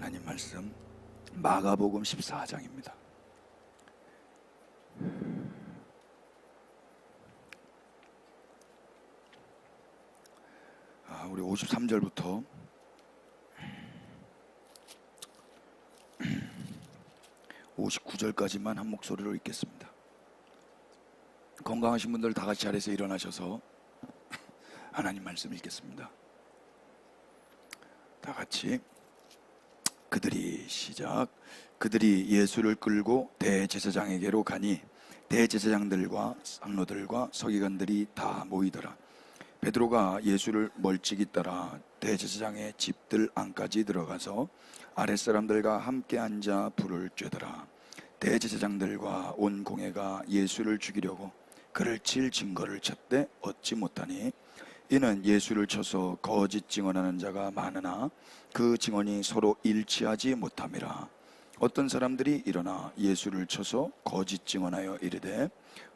하나님 말씀 마가복음 14장입니다. 우리 53절부터 59절까지만 한 목소리로 읽겠습니다. 건강하신 분들 다 같이 자리에서 일어나셔서 하나님 말씀 읽겠습니다. 다 같이. 그들이 예수를 끌고 대제사장에게로 가니 대제사장들과 장로들과 서기관들이 다 모이더라. 베드로가 예수를 멀찍이 따라 대제사장의 집들 안까지 들어가서 아랫사람들과 함께 앉아 불을 쬐더라. 대제사장들과 온 공회가 예수를 죽이려고 그를 칠 증거를 찾되 얻지 못하니 이는 예수를 쳐서 거짓 증언하는 자가 많으나 그 증언이 서로 일치하지 못함이라. 어떤 사람들이 일어나 예수를 쳐서 거짓 증언하여 이르되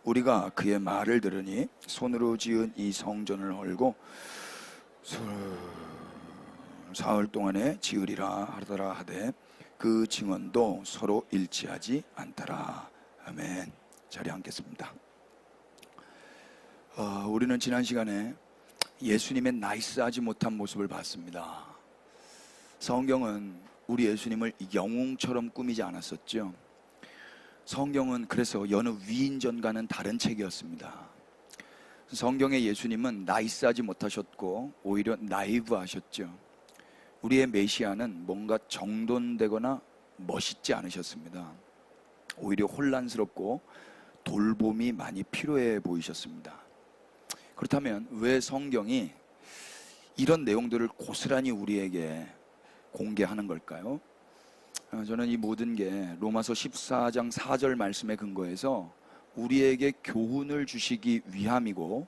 우리가 그의 말을 들으니 손으로 지은 이 성전을 헐고 사흘 동안에 지으리라 하더라 하되 그 증언도 서로 일치하지 않더라. 아멘. 자리에 앉겠습니다. 우리는 지난 시간에 예수님의 나이스하지 못한 모습을 봤습니다. 성경은 우리 예수님을 영웅처럼 꾸미지 않았었죠. 성경은 그래서 여느 위인전과는 다른 책이었습니다. 성경의 예수님은 나이스하지 못하셨고 오히려 나이브하셨죠. 우리의 메시아는 뭔가 정돈되거나 멋있지 않으셨습니다. 오히려 혼란스럽고 돌봄이 많이 필요해 보이셨습니다. 그렇다면 왜 성경이 이런 내용들을 고스란히 우리에게 공개하는 걸까요? 저는 이 모든 게 로마서 14장 4절 말씀에 근거해서 우리에게 교훈을 주시기 위함이고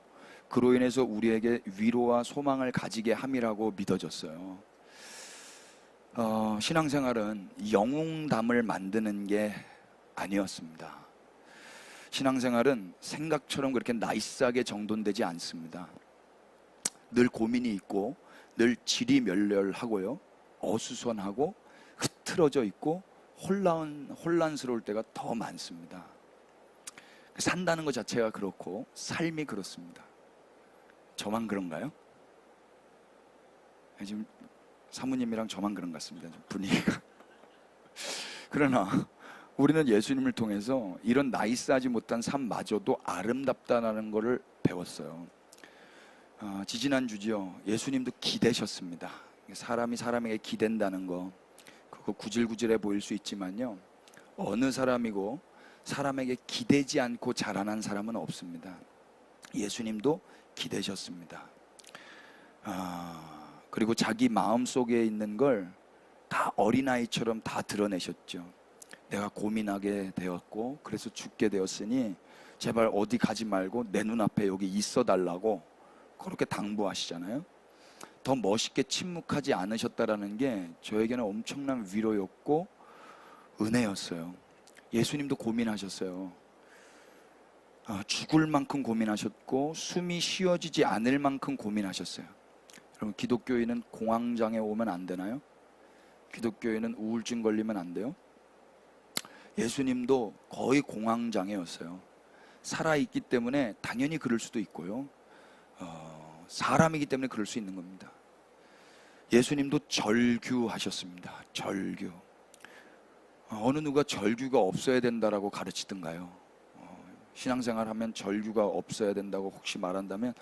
그로 인해서 우리에게 위로와 소망을 가지게 함이라고 믿어졌어요. 신앙생활은 영웅담을 만드는 게 아니었습니다. 신앙생활은 생각처럼 그렇게 나이스하게 정돈되지 않습니다. 늘 고민이 있고 늘 지리멸렬하고요, 어수선하고 흐트러져 있고 혼란스러울 때가 더 많습니다. 산다는 것 자체가 그렇고 삶이 그렇습니다. 저만 그런가요? 지금 사모님이랑 저만 그런 것 같습니다. 분위기가. 그러나 우리는 예수님을 통해서 이런 나이스하지 못한 삶마저도 아름답다는 것을 배웠어요. 지지난주죠. 예수님도 기대셨습니다. 사람이 사람에게 기댄다는 거, 그거 구질구질해 보일 수 있지만요, 어느 사람이고 사람에게 기대지 않고 자라난 사람은 없습니다. 예수님도 기대셨습니다. 그리고 자기 마음속에 있는 걸 다 어린아이처럼 다 드러내셨죠. 내가 고민하게 되었고 그래서 죽게 되었으니 제발 어디 가지 말고 내 눈앞에 여기 있어 달라고 그렇게 당부하시잖아요. 더 멋있게 침묵하지 않으셨다라는 게 저에게는 엄청난 위로였고 은혜였어요. 예수님도 고민하셨어요. 죽을 만큼 고민하셨고 숨이 쉬어지지 않을 만큼 고민하셨어요. 여러분, 기독교인은 공황장애 오면 안 되나요? 기독교인은 우울증 걸리면 안 돼요? 예수님도 거의 공황장애였어요. 살아있기 때문에 당연히 그럴 수도 있고요, 사람이기 때문에 그럴 수 있는 겁니다. 예수님도 절규하셨습니다. 절규. 어느 누가 절규가 없어야 된다라고 가르치던가요? 신앙생활 하면 절규가 없어야 된다고 혹시 말한다면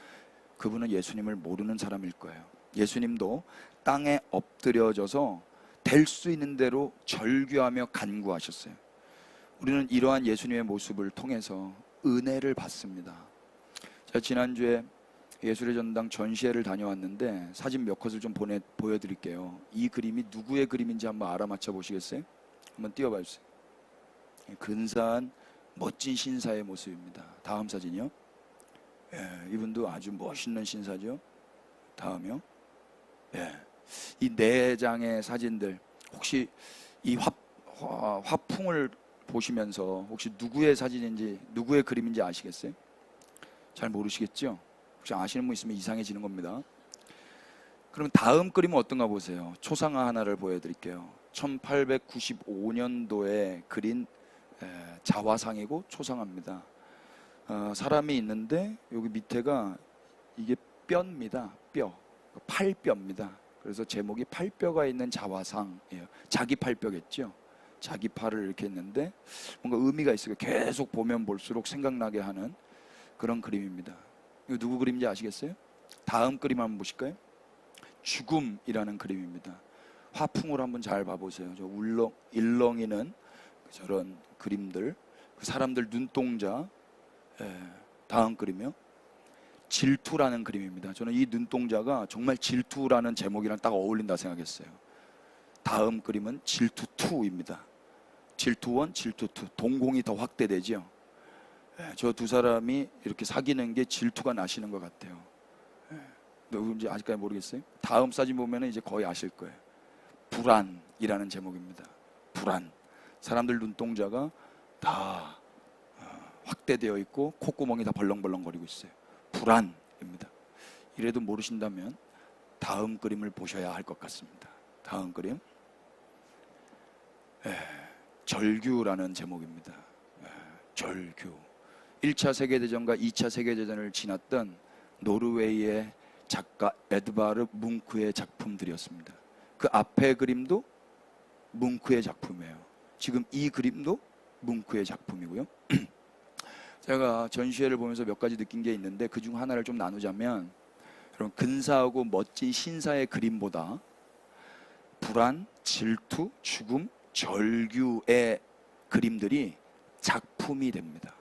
그분은 예수님을 모르는 사람일 거예요. 예수님도 땅에 엎드려져서 될 수 있는 대로 절규하며 간구하셨어요. 우리는 이러한 예수님의 모습을 통해서 은혜를 받습니다. 제가 지난주에 예술의 전당 전시회를 다녀왔는데 사진 몇 컷을 좀 보여드릴게요. 이 그림이 누구의 그림인지 한번 알아맞혀 보시겠어요? 한번 띄워봐 주세요. 근사한 멋진 신사의 모습입니다. 다음 사진이요. 이분도 아주 멋있는 신사죠. 다음이요. 이 네 장의 사진들, 혹시 이 화풍을 보시면서 혹시 누구의 사진인지, 누구의 그림인지 아시겠어요? 잘 모르시겠죠? 혹시 아시는 분 있으면 이상해지는 겁니다. 그럼 다음 그림은 어떤가 보세요. 초상화 하나를 보여드릴게요. 1895년도에 그린 자화상이고 초상화입니다. 사람이 있는데 여기 밑에가 이게 뼈입니다. 뼈, 팔뼈입니다. 그래서 제목이 팔뼈가 있는 자화상이에요. 자기 팔뼈겠죠. 자기 팔을 이렇게 했는데 뭔가 의미가 있어요. 계속 보면 볼수록 생각나게 하는 그런 그림입니다. 이거 누구 그림인지 아시겠어요? 다음 그림 한번 보실까요? 죽음이라는 그림입니다. 화풍을 한번 잘 봐보세요. 저 일렁이는 저런 그림들, 그 사람들 눈동자. 다음 그림이요. 질투라는 그림입니다. 저는 이 눈동자가 정말 질투라는 제목이랑 딱 어울린다 생각했어요. 다음 그림은 질투2입니다. 질투1, 질투2. 동공이 더 확대되죠. 저 두 사람이 이렇게 사귀는 게 질투가 나시는 것 같아요. 누군지 아직까지 모르겠어요. 다음 사진 보면 이제 거의 아실 거예요. 불안이라는 제목입니다. 불안. 사람들 눈동자가 다 확대되어 있고 콧구멍이 다 벌렁벌렁거리고 있어요. 불안입니다. 이래도 모르신다면 다음 그림을 보셔야 할 것 같습니다. 다음 그림. 절규라는 제목입니다. 절규. 1차 세계대전과 2차 세계대전을 지났던 노르웨이의 작가 에드바르 뭉크의 작품들이었습니다. 그 앞에 그림도 뭉크의 작품이에요. 지금 이 그림도 뭉크의 작품이고요. 제가 전시회를 보면서 몇 가지 느낀 게 있는데 그 중 하나를 좀 나누자면, 여러분, 근사하고 멋진 신사의 그림보다 불안, 질투, 죽음, 절규의 그림들이 작품이 됩니다.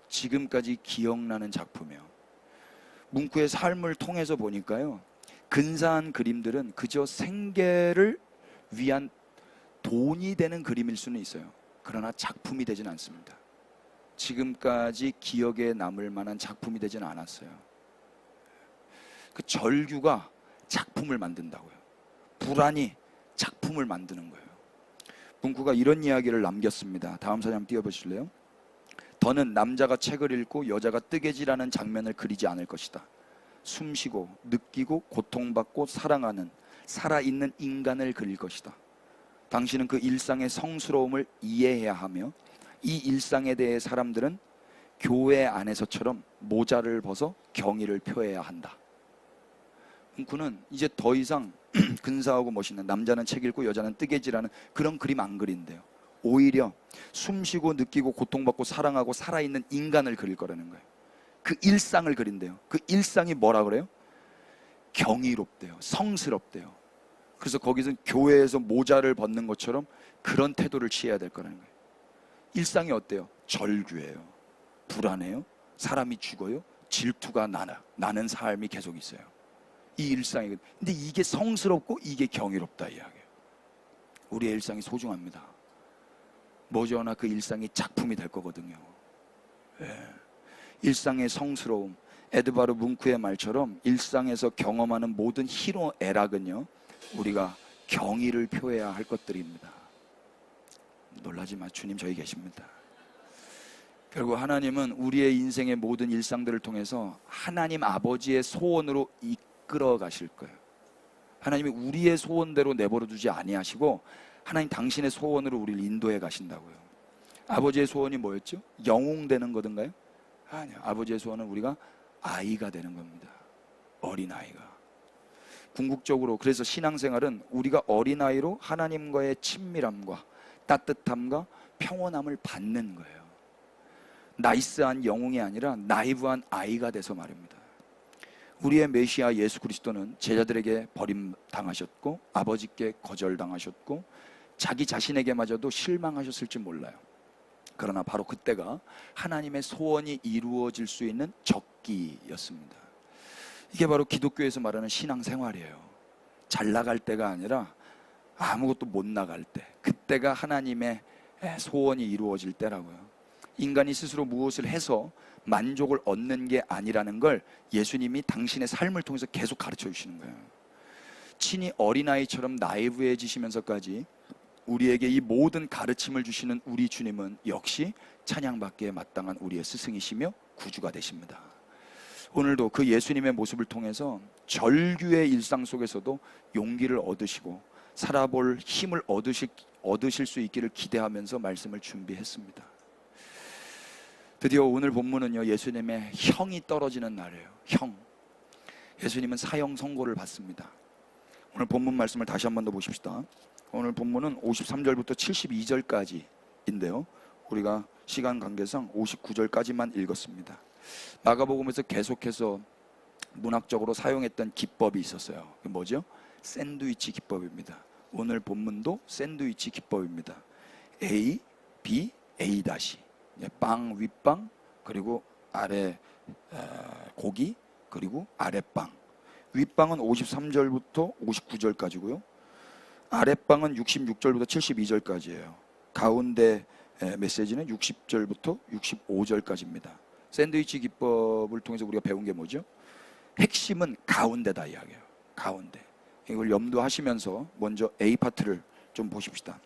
지금까지 기억나는 작품이에요. 뭉크의 삶을 통해서 보니까요, 근사한 그림들은 그저 생계를 위한 돈이 되는 그림일 수는 있어요. 그러나 작품이 되진 않습니다. 지금까지 기억에 남을 만한 작품이 되진 않았어요. 그 절규가 작품을 만든다고요. 불안이 작품을 만드는 거예요. 뭉크가 이런 이야기를 남겼습니다. 다음 사진 한번 띄워보실래요? 더는 남자가 책을 읽고 여자가 뜨개질하는 장면을 그리지 않을 것이다. 숨쉬고 느끼고 고통받고 사랑하는 살아있는 인간을 그릴 것이다. 당신은 그 일상의 성스러움을 이해해야 하며 이 일상에 대해 사람들은 교회 안에서처럼 모자를 벗어 경의를 표해야 한다. 뭉크는 이제 더 이상 근사하고 멋있는 남자는 책 읽고 여자는 뜨개질하는 그런 그림 안 그린대요. 오히려 숨쉬고 느끼고 고통받고 사랑하고 살아있는 인간을 그릴 거라는 거예요. 그 일상을 그린대요. 그 일상이 뭐라 그래요? 경이롭대요. 성스럽대요. 그래서 거기서 교회에서 모자를 벗는 것처럼 그런 태도를 취해야 될 거라는 거예요. 일상이 어때요? 절규예요. 불안해요. 사람이 죽어요. 질투가 나는 삶이 계속 있어요. 이 일상이. 근데 이게 성스럽고 이게 경이롭다 이야기예요. 우리의 일상이 소중합니다. 머지않아 그 일상이 작품이 될 거거든요. 일상의 성스러움. 에드바르 뭉크의 말처럼 일상에서 경험하는 모든 희노애락은요, 우리가 경의를 표해야 할 것들입니다. 놀라지 마. 주님 저희 계십니다. 결국 하나님은 우리의 인생의 모든 일상들을 통해서 하나님 아버지의 소원으로 이끌어 가실 거예요. 하나님이 우리의 소원대로 내버려 두지 아니하시고 하나님 당신의 소원으로 우리를 인도해 가신다고요. 아버지의 소원이 뭐였죠? 영웅 되는 거든가요? 아니요. 아버지의 소원은 우리가 아이가 되는 겁니다. 어린아이가. 궁극적으로 그래서 신앙생활은 우리가 어린아이로 하나님과의 친밀함과 따뜻함과 평온함을 받는 거예요. 나이스한 영웅이 아니라 나이브한 아이가 돼서 말입니다. 우리의 메시아 예수 그리스도는 제자들에게 버림당하셨고 아버지께 거절당하셨고 자기 자신에게마저도 실망하셨을지 몰라요. 그러나 바로 그때가 하나님의 소원이 이루어질 수 있는 적기였습니다. 이게 바로 기독교에서 말하는 신앙생활이에요. 잘 나갈 때가 아니라 아무것도 못 나갈 때, 그때가 하나님의 소원이 이루어질 때라고요. 인간이 스스로 무엇을 해서 만족을 얻는 게 아니라는 걸 예수님이 당신의 삶을 통해서 계속 가르쳐 주시는 거예요. 친히 어린아이처럼 나이브해지시면서까지 우리에게 이 모든 가르침을 주시는 우리 주님은 역시 찬양받기에 마땅한 우리의 스승이시며 구주가 되십니다. 오늘도 그 예수님의 모습을 통해서 절규의 일상 속에서도 용기를 얻으시고 살아볼 힘을 얻으실 수 있기를 기대하면서 말씀을 준비했습니다. 드디어 오늘 본문은요, 예수님의 형이 떨어지는 날이에요. 형. 예수님은 사형 선고를 받습니다. 오늘 본문 말씀을 다시 한 번 더 보십시다. 오늘 본문은 53절부터 72절까지인데요, 우리가 시간 관계상 59절까지만 읽었습니다. 마가복음에서 계속해서 문학적으로 사용했던 기법이 있었어요. 그게 뭐죠? 샌드위치 기법입니다. 오늘 본문도 샌드위치 기법입니다. A, B, A 다시. 빵, 윗빵, 그리고 아래 고기, 그리고 아랫빵. 윗빵은 53절부터 59절까지고요. 아랫빵은 66절부터 72절까지예요. 가운데 메시지는 60절부터 65절까지입니다. 샌드위치 기법을 통해서 우리가 배운 게 뭐죠? 핵심은 가운데다 이야기해요. 가운데. 이걸 염두하시면서 먼저 A 파트를 좀 보십시다.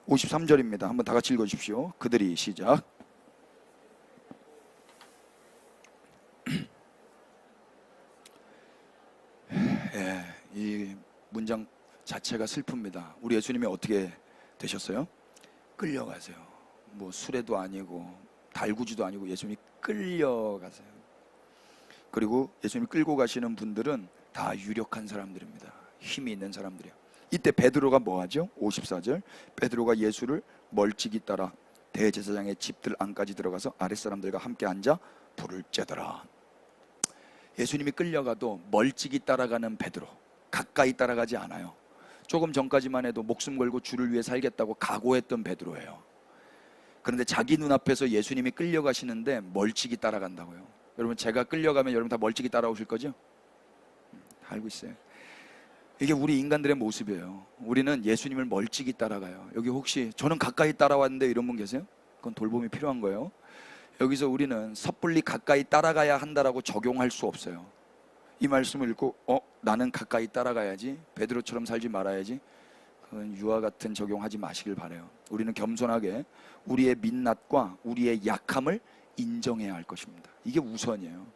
53절입니다. 한번 다 같이 읽어주십시오. 그들이 시작. 예, 이 문장 자체가 슬픕니다. 우리 예수님이 어떻게 되셨어요? 끌려가세요. 뭐 수레도 아니고 달구지도 아니고 예수님이 끌려가세요. 그리고 예수님이 끌고 가시는 분들은 다 유력한 사람들입니다. 힘이 있는 사람들이에요. 이때 베드로가 뭐 하죠? 54절. 베드로가 예수를 멀찍이 따라 대제사장의 집들 안까지 들어가서 아랫사람들과 함께 앉아 불을 쬐더라. 예수님이 끌려가도 멀찍이 따라가는 베드로, 가까이 따라가지 않아요. 조금 전까지만 해도 목숨 걸고 주를 위해 살겠다고 각오했던 베드로예요. 그런데 자기 눈앞에서 예수님이 끌려가시는데 멀찍이 따라간다고요. 여러분, 제가 끌려가면 여러분 다 멀찍이 따라오실 거죠? 알고 있어요. 이게 우리 인간들의 모습이에요. 우리는 예수님을 멀찍이 따라가요. 여기 혹시 저는 가까이 따라왔는데 이런 분 계세요? 그건 돌봄이 필요한 거예요. 여기서 우리는 섣불리 가까이 따라가야 한다라고 적용할 수 없어요. 이 말씀을 읽고 나는 가까이 따라가야지, 베드로처럼 살지 말아야지, 그건 유아 같은 적용하지 마시길 바라요. 우리는 겸손하게 우리의 민낯과 우리의 약함을 인정해야 할 것입니다. 이게 우선이에요.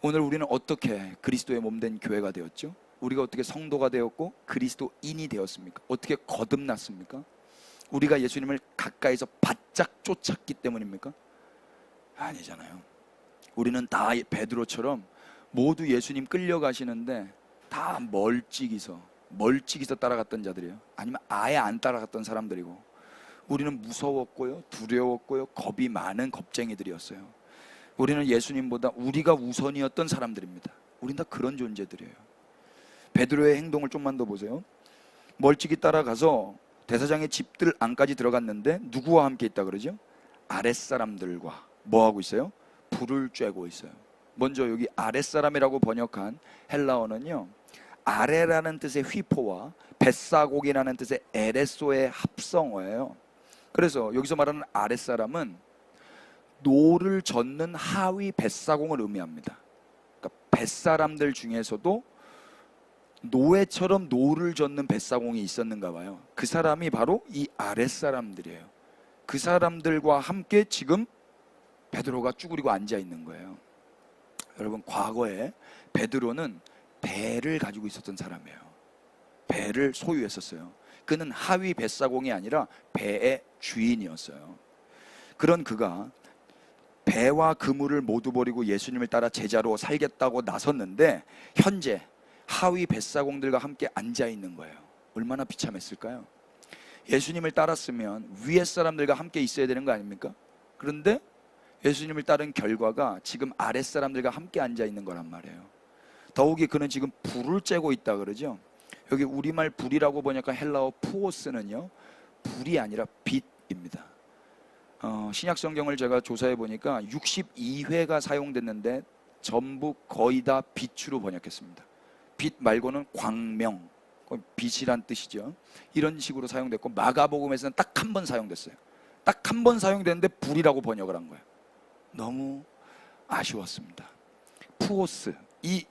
오늘 우리는 어떻게 그리스도의 몸된 교회가 되었죠? 우리가 어떻게 성도가 되었고 그리스도인이 되었습니까? 어떻게 거듭났습니까? 우리가 예수님을 가까이서 바짝 쫓았기 때문입니까? 아니잖아요. 우리는 다 베드로처럼 모두 예수님 끌려가시는데 다 멀찍이서 따라갔던 자들이에요. 아니면 아예 안 따라갔던 사람들이고, 우리는 무서웠고요, 두려웠고요, 겁이 많은 겁쟁이들이었어요. 우리는 예수님보다 우리가 우선이었던 사람들입니다. 우린 다 그런 존재들이에요. 베드로의 행동을 좀만 더 보세요. 멀찍이 따라가서 대사장의 집들 안까지 들어갔는데 누구와 함께 있다 그러죠? 아랫사람들과 뭐 하고 있어요? 불을 쬐고 있어요. 먼저 여기 아랫사람이라고 번역한 헬라어는요, 아래라는 뜻의 휘포와 벳사곡이라는 뜻의 에레소의 합성어예요. 그래서 여기서 말하는 아랫사람은 노를 젓는 하위 벳사공을 의미합니다. 그러니까 벳사람들 중에서도 노예처럼 노를 젓는 벳사공이 있었는가 봐요. 그 사람이 바로 이 아랫사람들이에요. 그 사람들과 함께 지금 베드로가 쭈그리고 앉아 있는 거예요. 여러분, 과거에 베드로는 배를 가지고 있었던 사람이에요. 배를 소유했었어요. 그는 하위 뱃사공이 아니라 배의 주인이었어요. 그런 그가 배와 그물을 모두 버리고 예수님을 따라 제자로 살겠다고 나섰는데 현재 하위 뱃사공들과 함께 앉아 있는 거예요. 얼마나 비참했을까요? 예수님을 따랐으면 위에 사람들과 함께 있어야 되는 거 아닙니까? 그런데 예수님을 따른 결과가 지금 아랫사람들과 함께 앉아 있는 거란 말이에요. 더욱이 그는 지금 불을 쬐고 있다 그러죠. 여기 우리말 불이라고 보니까 헬라어 푸오스는요, 불이 아니라 빛입니다. 신약 성경을 제가 조사해 보니까 62회가 사용됐는데 전부 거의 다 빛으로 번역했습니다. 빛 말고는 광명, 빛이란 뜻이죠. 이런 식으로 사용됐고, 마가복음에서는 딱 한 번 사용됐어요. 딱 한 번 사용됐는데 불이라고 번역을 한 거예요. 너무 아쉬웠습니다. 푸오스, 이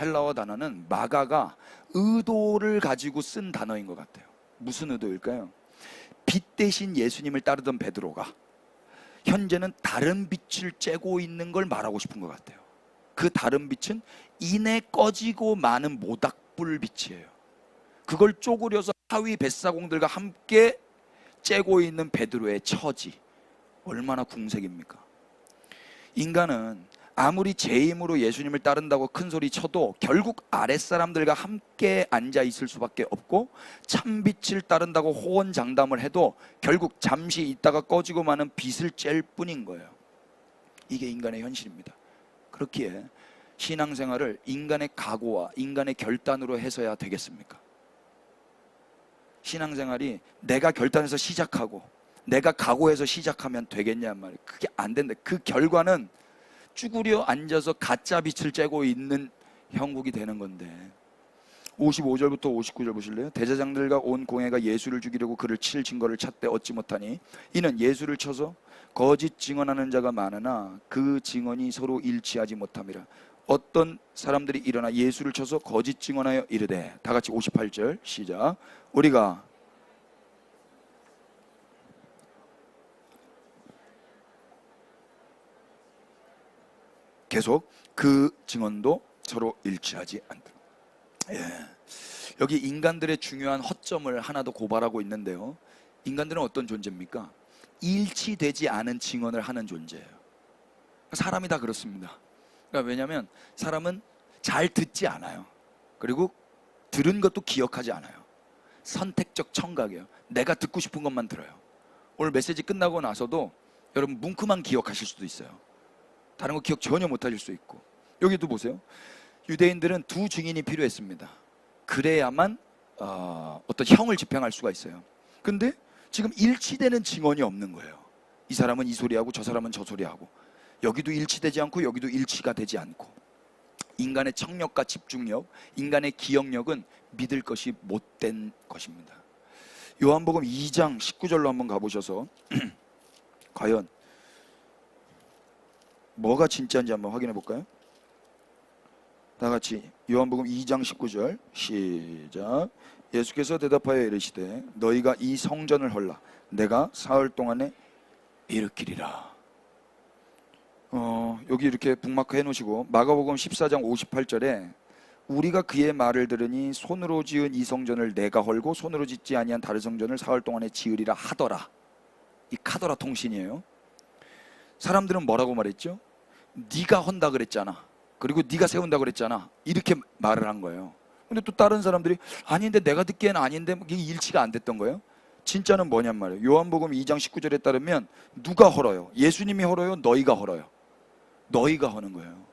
헬라어 단어는 마가가 의도를 가지고 쓴 단어인 것 같아요. 무슨 의도일까요? 빛 대신 예수님을 따르던 베드로가 현재는 다른 빛을 쬐고 있는 걸 말하고 싶은 것 같아요. 그 다른 빛은 이내 꺼지고 마는 모닥불 빛이에요. 그걸 쪼그려서 하위 뱃사공들과 함께 째고 있는 베드로의 처지, 얼마나 궁색입니까? 인간은 아무리 제 힘으로 예수님을 따른다고 큰 소리 쳐도 결국 아랫사람들과 함께 앉아 있을 수밖에 없고, 참빛을 따른다고 호언장담을 해도 결국 잠시 있다가 꺼지고 마는 빛을 쬐일 뿐인 거예요. 이게 인간의 현실입니다. 그렇기에 신앙생활을 인간의 각오와 인간의 결단으로 해서야 되겠습니까? 신앙생활이 내가 결단해서 시작하고 내가 각오해서 시작하면 되겠냐 말이에요. 그게 안 된다. 그 결과는 쭈그려 앉아서 가짜 빛을 쬐고 있는 형국이 되는 건데. 55절부터 59절 보실래요? 대제사장들과 온 공회가 예수를 죽이려고 그를 칠 증거를 찾되 얻지 못하니 이는 예수를 쳐서 거짓 증언하는 자가 많으나 그 증언이 서로 일치하지 못함이라. 어떤 사람들이 일어나 예수를 쳐서 거짓 증언하여 이르되, 다 같이 58절 시작. 우리가 계속 그 증언도 서로 일치하지 않다. 예. 여기 인간들의 중요한 허점을 하나 더 고발하고 있는데요. 인간들은 어떤 존재입니까? 일치되지 않은 증언을 하는 존재예요. 사람이 다 그렇습니다. 그러니까 왜냐하면 사람은 잘 듣지 않아요. 그리고 들은 것도 기억하지 않아요. 선택적 청각이에요. 내가 듣고 싶은 것만 들어요. 오늘 메시지 끝나고 나서도 여러분 뭉크만 기억하실 수도 있어요. 다른 거 기억 전혀 못하실 수 있고. 여기도 보세요. 유대인들은 두 증인이 필요했습니다. 그래야만 어떤 형을 집행할 수가 있어요. 근데 지금 일치되는 증언이 없는 거예요. 이 사람은 이 소리하고 저 사람은 저 소리하고, 여기도 일치되지 않고 여기도 일치가 되지 않고. 인간의 청력과 집중력, 인간의 기억력은 믿을 것이 못된 것입니다. 요한복음 2장 19절로 한번 가보셔서 과연 뭐가 진짜인지 한번 확인해 볼까요? 다 같이 요한복음 2장 19절 시작. 예수께서 대답하여 이르시되 너희가 이 성전을 헐라 내가 사흘 동안에 일으키리라. 여기 이렇게 북마크 해놓으시고 마가복음 14장 58절에 우리가 그의 말을 들으니 손으로 지은 이 성전을 내가 헐고 손으로 짓지 아니한 다른 성전을 사흘 동안에 지으리라 하더라. 이 카더라 통신이에요. 사람들은 뭐라고 말했죠? 네가 헌다 그랬잖아. 그리고 네가 세운다 그랬잖아. 이렇게 말을 한 거예요. 근데 또 다른 사람들이 아닌데 내가 듣기에는 아닌데 이게 일치가 안 됐던 거예요. 진짜는 뭐냔 말이에요. 요한복음 2장 19절에 따르면 누가 헐어요? 예수님이 헐어요? 너희가 헐어요? 너희가 허는 거예요.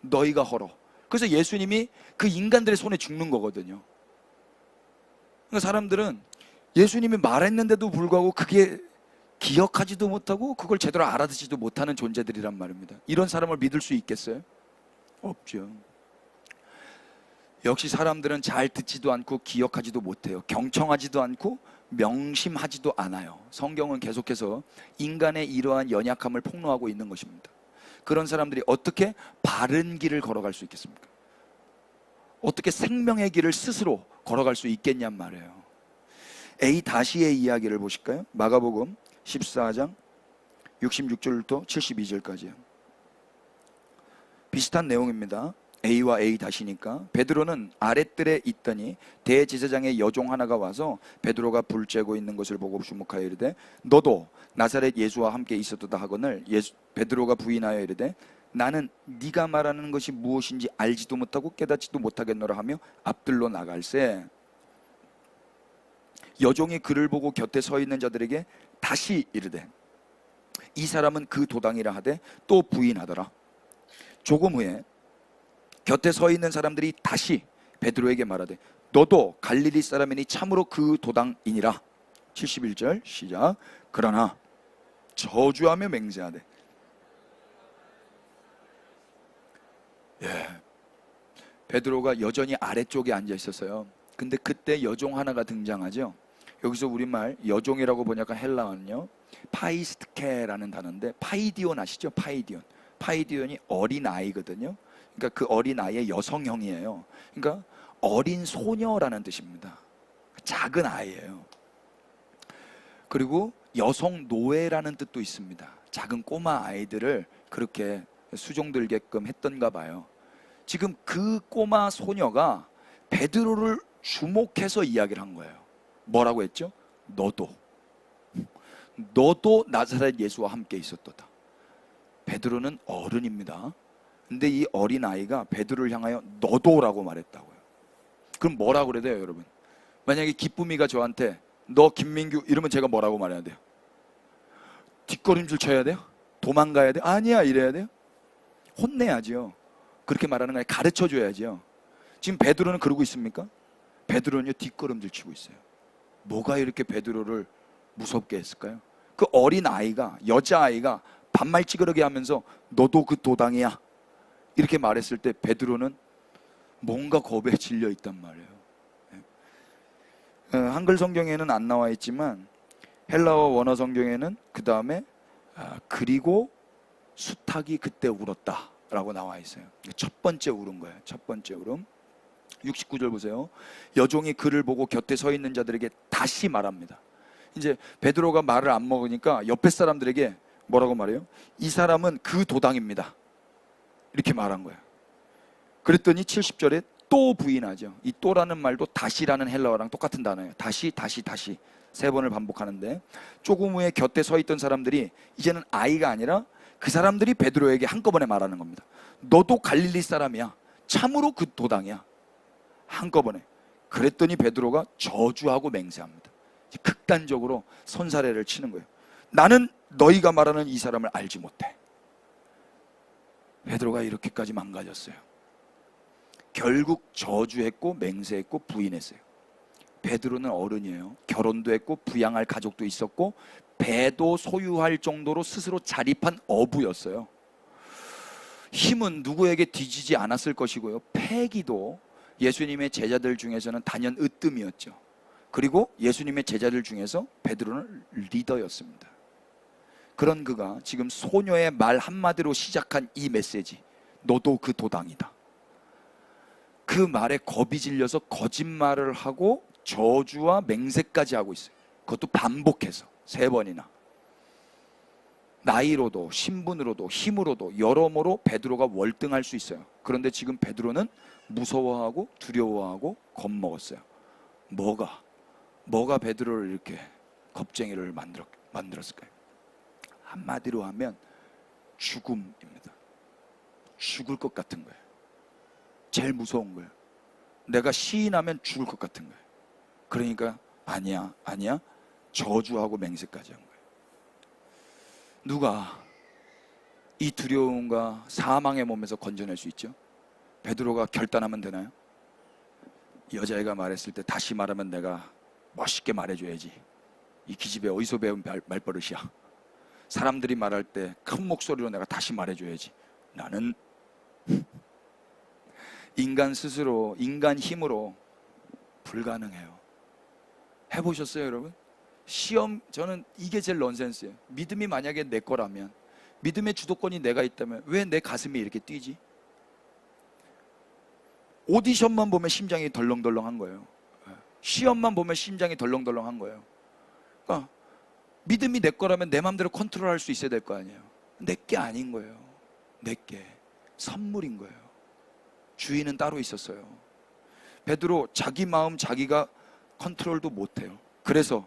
너희가 헐어. 그래서 예수님이 그 인간들의 손에 죽는 거거든요. 그러니까 사람들은 예수님이 말했는데도 불구하고 그게 기억하지도 못하고 그걸 제대로 알아듣지도 못하는 존재들이란 말입니다. 이런 사람을 믿을 수 있겠어요? 없죠. 역시 사람들은 잘 듣지도 않고 기억하지도 못해요. 경청하지도 않고 명심하지도 않아요. 성경은 계속해서 인간의 이러한 연약함을 폭로하고 있는 것입니다. 그런 사람들이 어떻게 바른 길을 걸어갈 수 있겠습니까? 어떻게 생명의 길을 스스로 걸어갈 수 있겠냔 말이에요. A의 이야기를 보실까요? 마가복음 14장 66절부터 72절까지요. 비슷한 내용입니다. A와 A니까 베드로는 아랫뜰에 있더니 대제사장의 여종 하나가 와서 베드로가 불 쬐고 있는 것을 보고 주목하여 이르되 너도 나사렛 예수와 함께 있었도다 하거늘 베드로가 부인하여 이르되 나는 네가 말하는 것이 무엇인지 알지도 못하고 깨닫지도 못하겠노라 하며 앞들로 나갈새 여종이 그를 보고 곁에 서 있는 자들에게 다시 이르되 이 사람은 그 도당이라 하되 또 부인하더라. 조금 후에 곁에 서 있는 사람들이 다시 베드로에게 말하되 너도 갈릴리 사람이니 참으로 그 도당이니라. 71절 시작. 그러나 저주하며 맹세하되 베드로가 여전히 아래쪽에 앉아 있었어요. 근데 그때 여종 하나가 등장하죠. 여기서 우리말 여종이라고 보니까 헬라어는요 파이스트케라는 단어인데 파이디온 아시죠? 파이디온이 어린 아이거든요. 그러니까 그 어린 아이의 여성형이에요. 그러니까 어린 소녀라는 뜻입니다. 작은 아이예요. 그리고 여성 노예라는 뜻도 있습니다. 작은 꼬마 아이들을 그렇게 수종들게끔 했던가 봐요. 지금 그 꼬마 소녀가 베드로를 주목해서 이야기를 한 거예요. 뭐라고 했죠? 너도 나사렛 예수와 함께 있었도다. 베드로는 어른입니다. 근데 이 어린아이가 베드로를 향하여 너도라고 말했다고요. 그럼 뭐라고 그래야 돼요, 여러분? 만약에 기쁨이가 저한테 너 김민규 이러면 제가 뭐라고 말해야 돼요? 뒷걸음질 쳐야 돼요? 도망가야 돼요? 아니야 이래야 돼요? 혼내야죠. 그렇게 말하는 거 아니라 가르쳐줘야죠. 지금 베드로는 그러고 있습니까? 베드로는요 뒷걸음질 치고 있어요. 뭐가 이렇게 베드로를 무섭게 했을까요? 그 어린아이가, 여자아이가 반말 찌그러게 하면서 너도 그 도당이야 이렇게 말했을 때 베드로는 뭔가 겁에 질려 있단 말이에요. 한글 성경에는 안 나와 있지만 헬라어 원어 성경에는 그 다음에 그리고 수탉이 그때 울었다 라고 나와 있어요. 첫 번째 울은 거예요. 첫 번째 울음. 69절 보세요. 여종이 그를 보고 곁에 서 있는 자들에게 다시 말합니다. 이제 베드로가 말을 안 먹으니까 옆에 사람들에게 뭐라고 말해요? 이 사람은 그 도당입니다 이렇게 말한 거예요. 그랬더니 70절에 또 부인하죠. 이 또라는 말도 다시라는 헬라어랑 똑같은 단어예요. 다시 세 번을 반복하는데, 조금 후에 곁에 서 있던 사람들이 이제는 아이가 아니라 그 사람들이 베드로에게 한꺼번에 말하는 겁니다. 너도 갈릴리 사람이야. 참으로 그 도당이야. 한꺼번에. 그랬더니 베드로가 저주하고 맹세합니다. 극단적으로 손사래를 치는 거예요. 나는 너희가 말하는 이 사람을 알지 못해. 베드로가 이렇게까지 망가졌어요. 결국 저주했고 맹세했고 부인했어요. 베드로는 어른이에요. 결혼도 했고 부양할 가족도 있었고 배도 소유할 정도로 스스로 자립한 어부였어요. 힘은 누구에게 뒤지지 않았을 것이고요. 패기도 예수님의 제자들 중에서는 단연 으뜸이었죠. 그리고 예수님의 제자들 중에서 베드로는 리더였습니다. 그런 그가 지금 소녀의 말 한마디로 시작한 이 메시지, 너도 그 도당이다. 그 말에 겁이 질려서 거짓말을 하고 저주와 맹세까지 하고 있어요. 그것도 반복해서 3번이나. 나이로도 신분으로도 힘으로도 여러모로 베드로가 월등할 수 있어요. 그런데 지금 베드로는 무서워하고 두려워하고 겁먹었어요. 뭐가 베드로를 이렇게 겁쟁이를 만들었을까요? 한마디로 하면 죽음입니다. 죽을 것 같은 거예요. 제일 무서운 거예요. 내가 시인하면 죽을 것 같은 거예요. 그러니까 아니야 저주하고 맹세까지 한 거예요. 누가 이 두려움과 사망의 몸에서 건져낼 수 있죠? 베드로가 결단하면 되나요? 여자애가 말했을 때 다시 말하면 내가 멋있게 말해줘야지. 이 기집애 어디서 배운 말버릇이야. 사람들이 말할 때 큰 목소리로 내가 다시 말해줘야지. 나는 인간 스스로, 인간 힘으로 불가능해요. 해보셨어요, 여러분? 시험, 저는 이게 제일 넌센스예요. 믿음이 만약에 내 거라면, 믿음의 주도권이 내가 있다면 왜 내 가슴이 이렇게 뛰지? 오디션만 보면 심장이 덜렁덜렁한 거예요. 시험만 보면 심장이 덜렁덜렁한 거예요. 그러니까 믿음이 내 거라면 내 마음대로 컨트롤할 수 있어야 될 거 아니에요. 내 게 아닌 거예요. 내게 선물인 거예요. 주인은 따로 있었어요. 베드로 자기 마음 자기가 컨트롤도 못해요. 그래서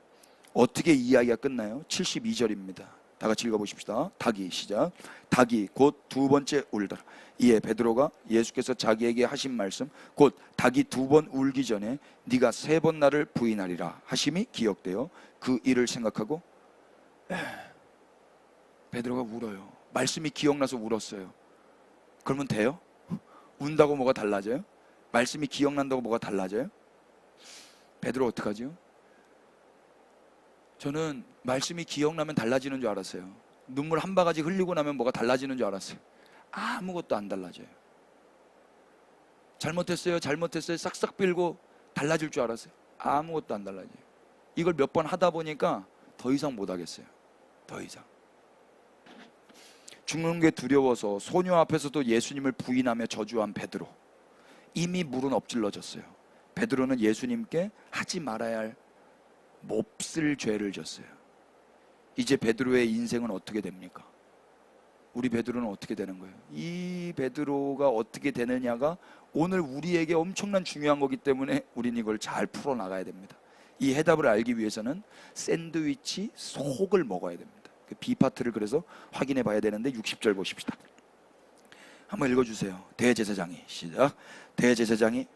어떻게 이야기가 끝나요? 72절입니다. 다 같이 읽어보십시다. 닭이 시작. 닭이 곧 두 번째 울더라. 이에 베드로가 예수께서 자기에게 하신 말씀, 곧 닭이 2번 울기 전에 네가 3번 나를 부인하리라 하심이 기억되어 그 일을 생각하고 베드로가 울어요. 말씀이 기억나서 울었어요. 그러면 돼요? 운다고 뭐가 달라져요? 말씀이 기억난다고 뭐가 달라져요? 베드로 어떡하죠? 저는 말씀이 기억나면 달라지는 줄 알았어요. 눈물 한 바가지 흘리고 나면 뭐가 달라지는 줄 알았어요. 아무것도 안 달라져요. 잘못했어요 싹싹 빌고 달라질 줄 알았어요. 아무것도 안 달라져요. 이걸 몇 번 하다 보니까 더 이상 못 하겠어요. 더 이상. 죽는 게 두려워서 소녀 앞에서도 예수님을 부인하며 저주한 베드로. 이미 물은 엎질러졌어요. 베드로는 예수님께 하지 말아야 할 몹쓸 죄를 졌어요. 이제 베드로의 인생은 어떻게 됩니까? 우리 베드로는 어떻게 되는 거예요? 이 베드로가 어떻게 되느냐가 오늘 우리에게 엄청난 중요한 거기 때문에 우리는 이걸 잘 풀어나가야 됩니다. 이 해답을 알기 위해서는 샌드위치 속을 먹어야 됩니다. 그 B파트를 그래서 확인해 봐야 되는데 60절 보십시다. 한번 읽어주세요. 대제사장이, 시작. 대제사장이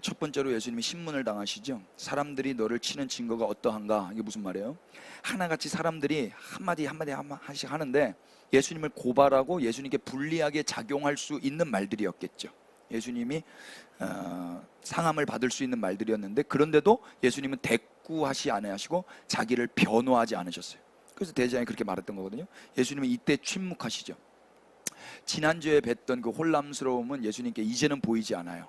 첫 번째로 예수님이 신문을 당하시죠. 사람들이 너를 치는 증거가 어떠한가? 이게 무슨 말이에요? 하나같이 사람들이 한마디씩 하는데 예수님을 고발하고 예수님께 불리하게 작용할 수 있는 말들이었겠죠. 예수님이 상함을 받을 수 있는 말들이었는데, 그런데도 예수님은 대꾸하지 않으시고 자기를 변호하지 않으셨어요. 그래서 대제사장이 그렇게 말했던 거거든요. 예수님은 이때 침묵하시죠. 지난주에 뵀던 그 혼란스러움은 예수님께 이제는 보이지 않아요.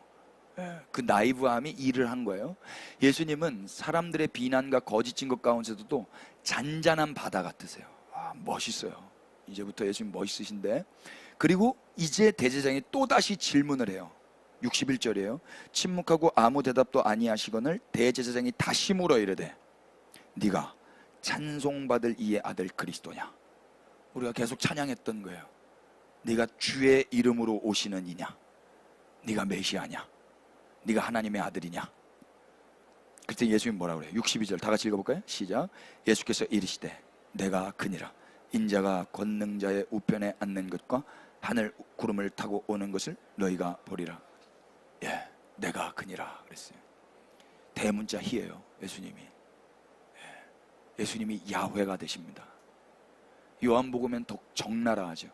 그 나이브함이 일을 한 거예요. 예수님은 사람들의 비난과 거짓 증거 가운데서도 잔잔한 바다 같으세요. 멋있어요. 이제부터 예수님 멋있으신데, 그리고 이제 대제사장이 또다시 질문을 해요. 61절이에요. 침묵하고 아무 대답도 아니하시거늘 대제사장이 다시 물어 이르되 네가 찬송받을 이의 아들 그리스도냐? 우리가 계속 찬양했던 거예요. 네가 주의 이름으로 오시는 이냐? 네가 메시아냐? 네가 하나님의 아들이냐? 그때 예수님 뭐라고 그래요? 62절 다 같이 읽어볼까요? 시작. 예수께서 이르시되 내가 그니라. 인자가 권능자의 우편에 앉는 것과 하늘 구름을 타고 오는 것을 너희가 보리라. 내가 그니라 그랬어요. 대문자 히예요. 예수님이. 예수님이 야훼가 되십니다. 요한복음엔 더 적나라하죠.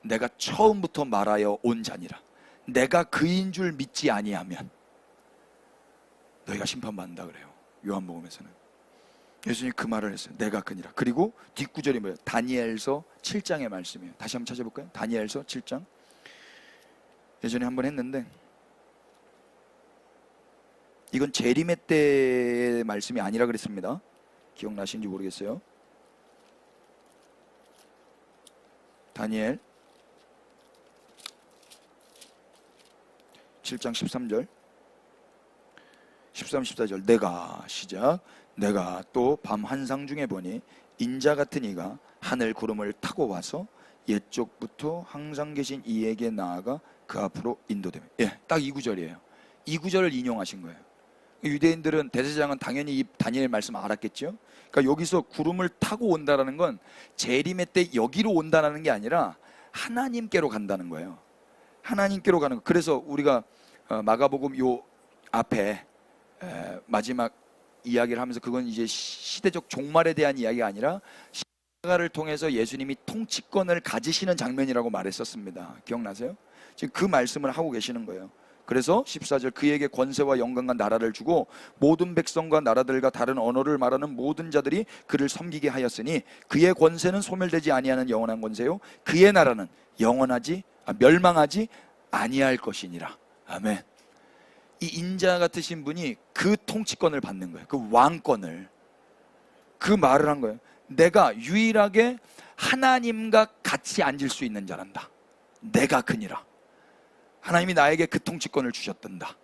내가 처음부터 말하여 온 자니라. 내가 그인 줄 믿지 아니하면 너희가 심판받는다 그래요. 요한복음에서는. 예수님이 그 말을 했어요. 내가 그니라. 그리고 뒷구절이 뭐예요? 다니엘서 7장의 말씀이에요. 다시 한번 찾아볼까요? 다니엘서 7장. 예전에 한번 했는데 이건 제리메 때의 말씀이 아니라 그랬습니다. 기억나시는지 모르겠어요. 다니엘 7장 13절 13, 14절 내가 시작. 내가 또 밤 한상 중에 보니 인자 같은 이가 하늘 구름을 타고 와서 옛적부터 항상 계신 이에게 나아가 그 앞으로 인도되며. 딱 이 구절이에요. 이 구절을 인용하신 거예요. 유대인들은, 대제사장은 당연히 이 다니엘 말씀 알았겠죠. 그러니까 여기서 구름을 타고 온다라는 건 재림의 때 여기로 온다라는 게 아니라 하나님께로 간다는 거예요. 하나님께로 가는 거. 그래서 우리가 마가복음 요 앞에 마지막 이야기를 하면서 그건 이제 시대적 종말에 대한 이야기가 아니라 십자가를 통해서 예수님이 통치권을 가지시는 장면이라고 말했었습니다. 기억나세요? 지금 그 말씀을 하고 계시는 거예요. 그래서 14절 그에게 권세와 영광과 나라를 주고 모든 백성과 나라들과 다른 언어를 말하는 모든 자들이 그를 섬기게 하였으니 그의 권세는 소멸되지 아니하는 영원한 권세요 그의 나라는 멸망하지 아니할 것이니라. 아멘. 이 인자 같으신 분이 그 통치권을 받는 거예요. 그 왕권을. 그 말을 한 거예요. 내가 유일하게 하나님과 같이 앉을 수 있는 자란다. 내가 그니라. 하나님이 나에게 그 통치권을 주셨단다.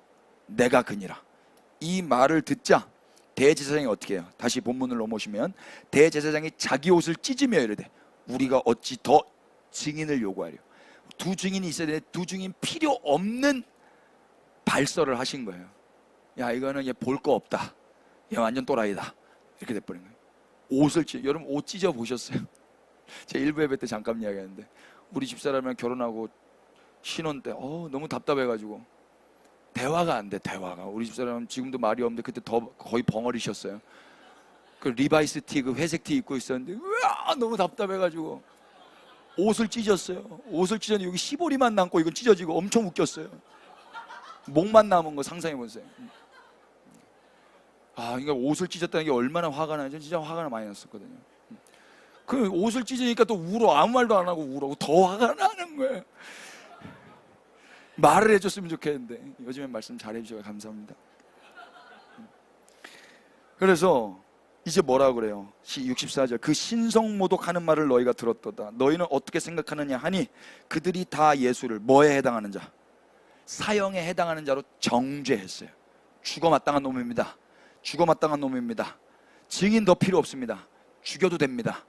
내가 그니라. 이 말을 듣자 대제사장이 어떻게 해요? 다시 본문을 넘어오시면 대제사장이 자기 옷을 찢으며 이르되 우리가 어찌 더 증인을 요구하려. 두 증인이 있어야 되는데 두 증인 필요 없는 발설을 하신 거예요. 야, 이거는 얘 볼 거 없다. 얘 완전 또라이다. 이렇게 돼버린 거예요. 옷을 여러분 옷 찢어 보셨어요? 제가 일부 예배 때 잠깐 이야기했는데 우리 집사람이랑 결혼하고 신혼 때 너무 답답해가지고 대화가 안 돼. 대화가. 우리 집사람은 지금도 말이 없는데 그때 더 거의 벙어리셨어요. 그 리바이스 티, 그 회색 티 입고 있었는데 너무 답답해가지고 옷을 찢었어요. 옷을 찢었는데 여기 시보리만 남고 이건 찢어지고 엄청 웃겼어요. 목만 남은 거 상상해 보세요. 그러니까 옷을 찢었다는 게 얼마나 화가 나죠. 진짜 화가 많이 났었거든요. 그 옷을 찢으니까 또 울어. 아무 말도 안 하고 울어. 더 화가 나는 거예요. 말을 해줬으면 좋겠는데 요즘엔 말씀 잘해주셔서 감사합니다. 그래서 이제 뭐라 그래요? 64절 그 신성모독 하는 말을 너희가 들었도다. 너희는 어떻게 생각하느냐 하니 그들이 다 예수를 뭐에 해당하는 자? 사형에 해당하는 자로 정죄했어요. 죽어 마땅한 놈입니다. 죽어 마땅한 놈입니다. 증인 더 필요 없습니다. 죽여도 됩니다.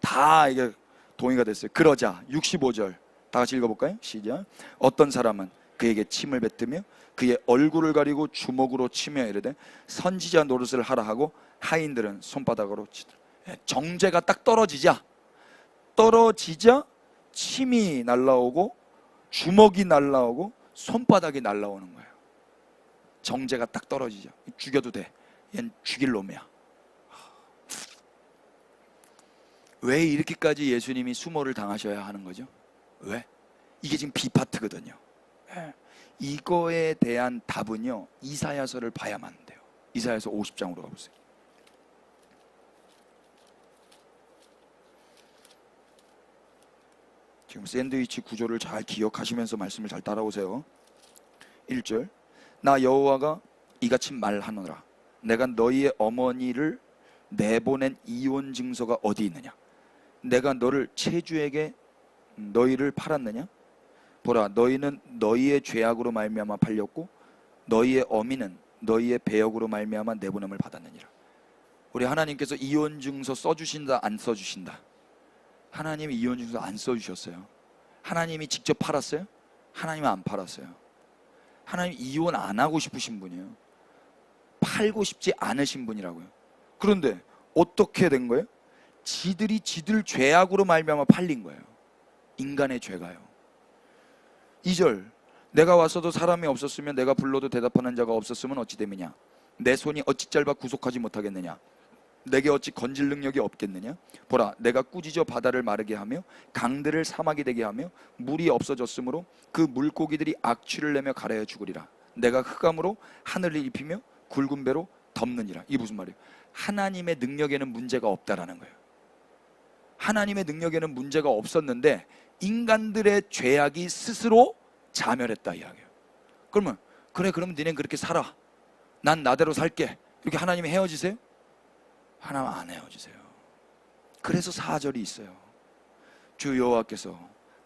다 이게 동의가 됐어요. 그러자 65절 다 같이 읽어볼까요? 시작. 어떤 사람은 그에게 침을 뱉으며 그의 얼굴을 가리고 주먹으로 치며 이르되 선지자 노릇을 하라 하고 하인들은 손바닥으로 치더라. 정죄가 딱 떨어지자 침이 날라오고 주먹이 날라오고 손바닥이 날라오는 거예요. 정죄가 딱 떨어지자. 죽여도 돼. 얜 죽일 놈이야. 왜 이렇게까지 예수님이 수모를 당하셔야 하는 거죠? 왜? 이게 지금 B파트거든요. 이거에 대한 답은요, 이사야서를 봐야만 돼요. 이사야서 50장으로 가보세요. 지금 샌드위치 구조를 잘 기억하시면서 말씀을 잘 따라오세요. 1절. 나 여호와가 이같이 말하노라. 내가 너희의 어머니를 내보낸 이혼 증서가 어디 있느냐? 내가 너를 체주에게 너희를 팔았느냐? 보라, 너희는 너희의 죄악으로 말미암아 팔렸고 너희의 어미는 너희의 배역으로 말미암아 내보냄을 받았느니라. 우리 하나님께서 이혼 증서 써주신다 안 써주신다? 하나님이 이혼 증서 안 써주셨어요. 하나님이 직접 팔았어요? 하나님은 안 팔았어요. 하나님 이혼 안 하고 싶으신 분이에요. 팔고 싶지 않으신 분이라고요. 그런데 어떻게 된 거예요? 지들이 지들 죄악으로 말미암아 팔린 거예요. 인간의 죄가요. 2절. 내가 왔어도 사람이 없었으면 내가 불러도 대답하는 자가 없었으면 어찌 됨이냐? 내 손이 어찌 짧아 구속하지 못하겠느냐? 내게 어찌 건질 능력이 없겠느냐? 보라, 내가 꾸짖어 바다를 마르게 하며 강들을 사막이 되게 하며 물이 없어졌으므로 그 물고기들이 악취를 내며 가라여 죽으리라. 내가 흑암으로 하늘을 입히며 굵은 배로 덮느니라. 이게 무슨 말이에요? 하나님의 능력에는 문제가 없다라는 거예요. 하나님의 능력에는 문제가 없었는데 인간들의 죄악이 스스로 자멸했다 이야기예요. 그러면 그래, 그러면 니넨 그렇게 살아, 난 나대로 살게, 이렇게 하나님이 헤어지세요? 하나님 안 헤어지세요. 그래서 4절이 있어요. 주 여호와께서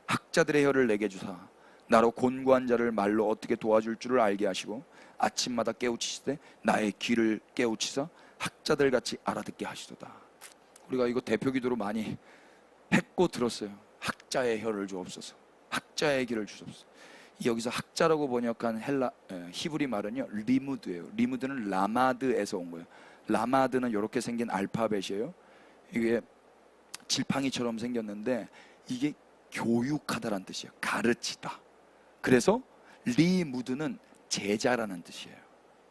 학자들의 혀를 내게 주사 나로 곤고한 자를 말로 어떻게 도와줄 줄을 알게 하시고 아침마다 깨우치시되 나의 귀를 깨우치사 학자들 같이 알아듣게 하시도다. 우리가 이거 대표 기도로 많이 했고 들었어요. 학자의 혀를 주옵소서, 학자의 귀를 주옵소서. 여기서 학자라고 번역한 히브리 말은요, 리무드예요. 리무드는 라마드에서 온 거예요. 라마드는 이렇게 생긴 알파벳이에요. 이게 지팡이처럼 생겼는데 이게 교육하다라는 뜻이에요. 가르치다. 그래서 리무드는 제자라는 뜻이에요.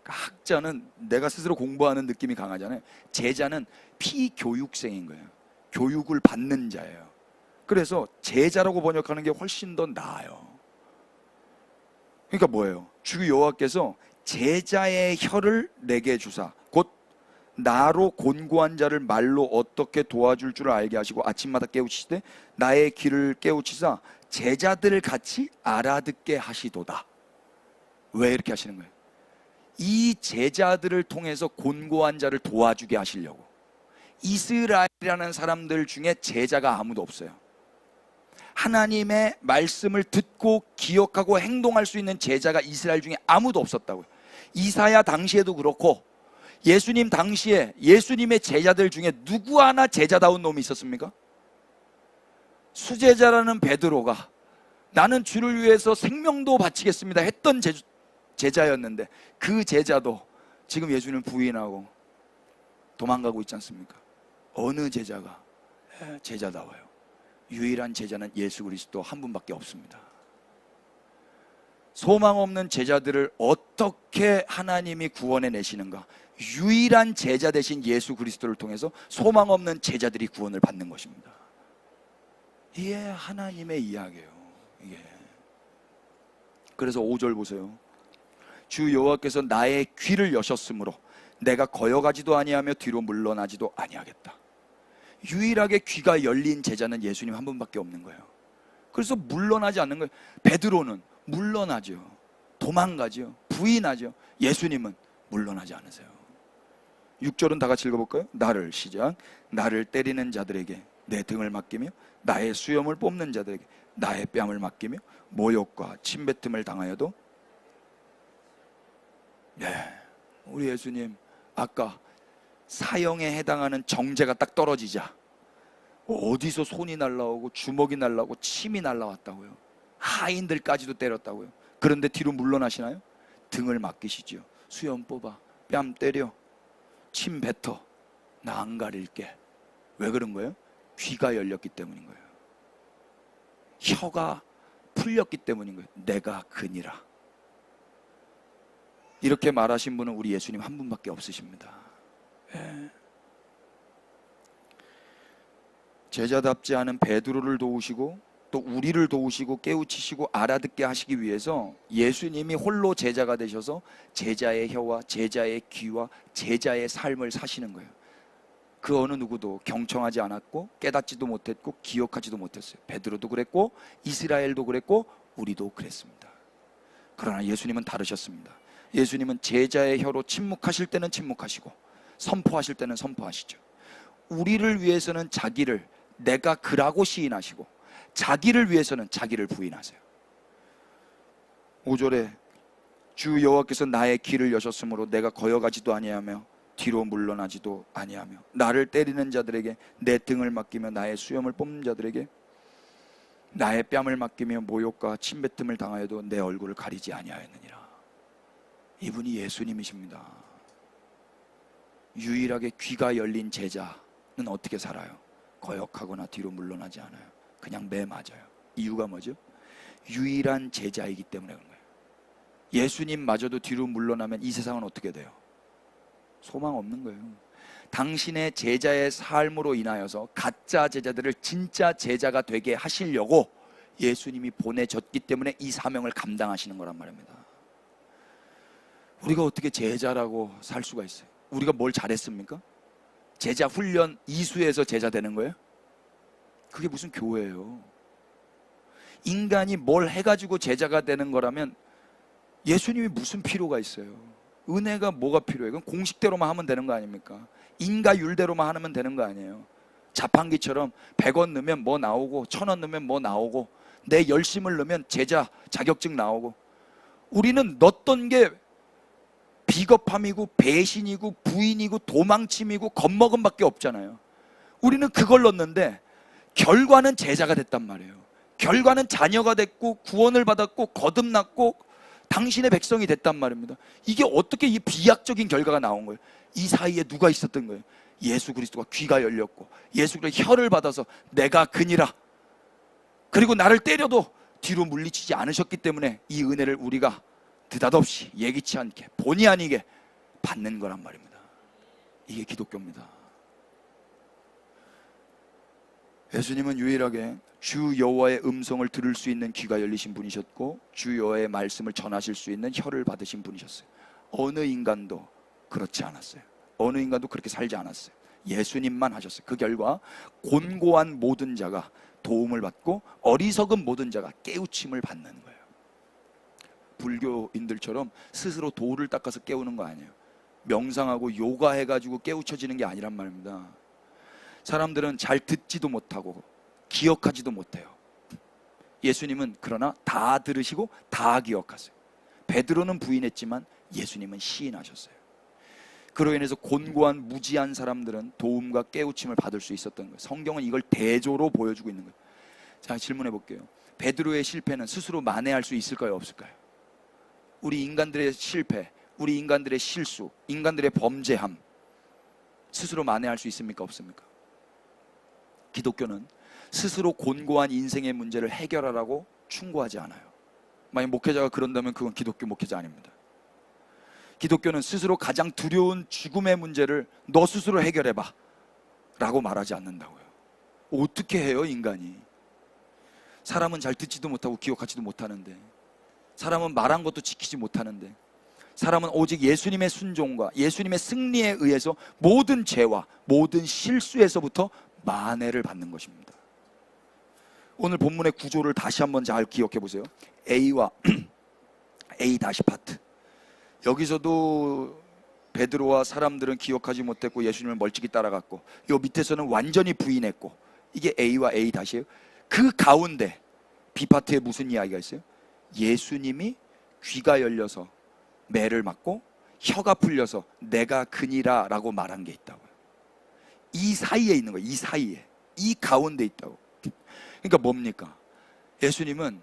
그러니까 학자는 내가 스스로 공부하는 느낌이 강하잖아요. 제자는 피교육생인 거예요. 교육을 받는 자예요. 그래서 제자라고 번역하는 게 훨씬 더 나아요. 그러니까 뭐예요? 주 여호와께서 제자의 혀를 내게 주사 곧 나로 곤고한 자를 말로 어떻게 도와줄 줄을 알게 하시고 아침마다 깨우치시되 나의 귀를 깨우치사 제자들을 같이 알아듣게 하시도다. 왜 이렇게 하시는 거예요? 이 제자들을 통해서 곤고한 자를 도와주게 하시려고. 이스라엘이라는 사람들 중에 제자가 아무도 없어요. 하나님의 말씀을 듣고 기억하고 행동할 수 있는 제자가 이스라엘 중에 아무도 없었다고요. 이사야 당시에도 그렇고 예수님 당시에 예수님의 제자들 중에 누구 하나 제자다운 놈이 있었습니까? 수제자라는 베드로가 나는 주를 위해서 생명도 바치겠습니다 했던 제자였는데 그 제자도 지금 예수님을 부인하고 도망가고 있지 않습니까? 어느 제자가 제자다워요? 유일한 제자는 예수 그리스도 한 분밖에 없습니다. 소망 없는 제자들을 어떻게 하나님이 구원해 내시는가? 유일한 제자 되신 예수 그리스도를 통해서 소망 없는 제자들이 구원을 받는 것입니다. 이게 하나님의 이야기예요. 이게. 그래서 5절 보세요. 주 여호와께서 나의 귀를 여셨으므로 내가 거여가지도 아니하며 뒤로 물러나지도 아니하겠다. 유일하게 귀가 열린 제자는 예수님 한 분밖에 없는 거예요. 그래서 물러나지 않는 거예요. 베드로는 물러나죠. 도망가죠. 부인하죠. 예수님은 물러나지 않으세요. 6절은 다 같이 읽어볼까요? 나를 시작. 나를 때리는 자들에게 내 등을 맡기며 나의 수염을 뽑는 자들에게 나의 뺨을 맡기며 모욕과 침뱉음을 당하여도 우리 예수님 아까 사형에 해당하는 정죄가 딱 떨어지자 어디서 손이 날라오고 주먹이 날라오고 침이 날라왔다고요. 하인들까지도 때렸다고요. 그런데 뒤로 물러나시나요? 등을 맡기시죠. 수염 뽑아, 뺨 때려, 침 뱉어, 나 안 가릴게. 왜 그런 거예요? 귀가 열렸기 때문인 거예요. 혀가 풀렸기 때문인 거예요. 내가 그니라. 이렇게 말하신 분은 우리 예수님 한 분밖에 없으십니다. 예. 제자답지 않은 베드로를 도우시고 또 우리를 도우시고 깨우치시고 알아듣게 하시기 위해서 예수님이 홀로 제자가 되셔서 제자의 혀와 제자의 귀와 제자의 삶을 사시는 거예요. 그 어느 누구도 경청하지 않았고 깨닫지도 못했고 기억하지도 못했어요. 베드로도 그랬고 이스라엘도 그랬고 우리도 그랬습니다. 그러나 예수님은 다르셨습니다. 예수님은 제자의 혀로 침묵하실 때는 침묵하시고 선포하실 때는 선포하시죠. 우리를 위해서는 자기를 내가 그라고 시인하시고 자기를 위해서는 자기를 부인하세요. 5절에 주 여호와께서 나의 길을 여셨으므로 내가 거여가지도 아니하며 뒤로 물러나지도 아니하며 나를 때리는 자들에게 내 등을 맡기며 나의 수염을 뽑는 자들에게 나의 뺨을 맡기며 모욕과 침뱉음을 당하여도 내 얼굴을 가리지 아니하였느니라. 이분이 예수님이십니다. 유일하게 귀가 열린 제자는 어떻게 살아요? 거역하거나 뒤로 물러나지 않아요. 그냥 매 맞아요. 이유가 뭐죠? 유일한 제자이기 때문에 그런 거예요. 예수님마저도 뒤로 물러나면 이 세상은 어떻게 돼요? 소망 없는 거예요. 당신의 제자의 삶으로 인하여서 가짜 제자들을 진짜 제자가 되게 하시려고 예수님이 보내졌기 때문에 이 사명을 감당하시는 거란 말입니다. 우리가 어떻게 제자라고 살 수가 있어요? 우리가 뭘 잘했습니까? 제자 훈련 이수에서 제자 되는 거예요? 그게 무슨 교회예요? 인간이 뭘 해가지고 제자가 되는 거라면 예수님이 무슨 필요가 있어요? 은혜가 뭐가 필요해요? 그건 공식대로만 하면 되는 거 아닙니까? 인가율대로만 하면 되는 거 아니에요? 자판기처럼 100원 넣으면 뭐 나오고 1000원 넣으면 뭐 나오고 내 열심을 넣으면 제자 자격증 나오고. 우리는 넣었던 게 비겁함이고 배신이고 부인이고 도망침이고 겁먹음밖에 없잖아요. 우리는 그걸 넣었는데 결과는 제자가 됐단 말이에요. 결과는 자녀가 됐고 구원을 받았고 거듭났고 당신의 백성이 됐단 말입니다. 이게 어떻게 이 비약적인 결과가 나온 거예요? 이 사이에 누가 있었던 거예요? 예수 그리스도가 귀가 열렸고 예수 그리스도의 혀를 받아서 내가 그니라. 그리고 나를 때려도 뒤로 물리치지 않으셨기 때문에 이 은혜를 우리가 느닷없이 예기치 않게 본의 아니게 받는 거란 말입니다. 이게 기독교입니다. 예수님은 유일하게 주 여호와의 음성을 들을 수 있는 귀가 열리신 분이셨고 주 여호와의 말씀을 전하실 수 있는 혀를 받으신 분이셨어요. 어느 인간도 그렇지 않았어요. 어느 인간도 그렇게 살지 않았어요. 예수님만 하셨어요. 그 결과 곤고한 모든 자가 도움을 받고 어리석은 모든 자가 깨우침을 받는 거예요. 불교인들처럼 스스로 돌을 닦아서 깨우는 거 아니에요. 명상하고 요가해가지고 깨우쳐지는 게 아니란 말입니다. 사람들은 잘 듣지도 못하고 기억하지도 못해요. 예수님은 그러나 다 들으시고 다 기억하세요. 베드로는 부인했지만 예수님은 시인하셨어요. 그로 인해서 곤고한 무지한 사람들은 도움과 깨우침을 받을 수 있었던 거예요. 성경은 이걸 대조로 보여주고 있는 거예요. 자, 질문해 볼게요. 베드로의 실패는 스스로 만회할 수 있을까요? 없을까요? 우리 인간들의 실패, 우리 인간들의 실수, 인간들의 범죄함 스스로 만회할 수 있습니까? 없습니까? 기독교는 스스로 곤고한 인생의 문제를 해결하라고 충고하지 않아요. 만약 목회자가 그런다면 그건 기독교 목회자 아닙니다. 기독교는 스스로 가장 두려운 죽음의 문제를 너 스스로 해결해봐 라고 말하지 않는다고요. 어떻게 해요, 인간이? 사람은 잘 듣지도 못하고 기억하지도 못하는데, 사람은 말한 것도 지키지 못하는데, 사람은 오직 예수님의 순종과 예수님의 승리에 의해서 모든 죄와 모든 실수에서부터 만회를 받는 것입니다. 오늘 본문의 구조를 다시 한번 잘 기억해 보세요. A와 A 다시 파트. 여기서도 베드로와 사람들은 기억하지 못했고 예수님을 멀찍이 따라갔고, 요 밑에서는 완전히 부인했고, 이게 A와 A 다시예요. 그 가운데 B 파트에 무슨 이야기가 있어요? 예수님이 귀가 열려서 매를 맞고 혀가 풀려서 내가 그니라 라고 말한 게 있다고요. 이 사이에 있는 거예요. 이 사이에. 이 가운데 있다고. 그러니까 뭡니까? 예수님은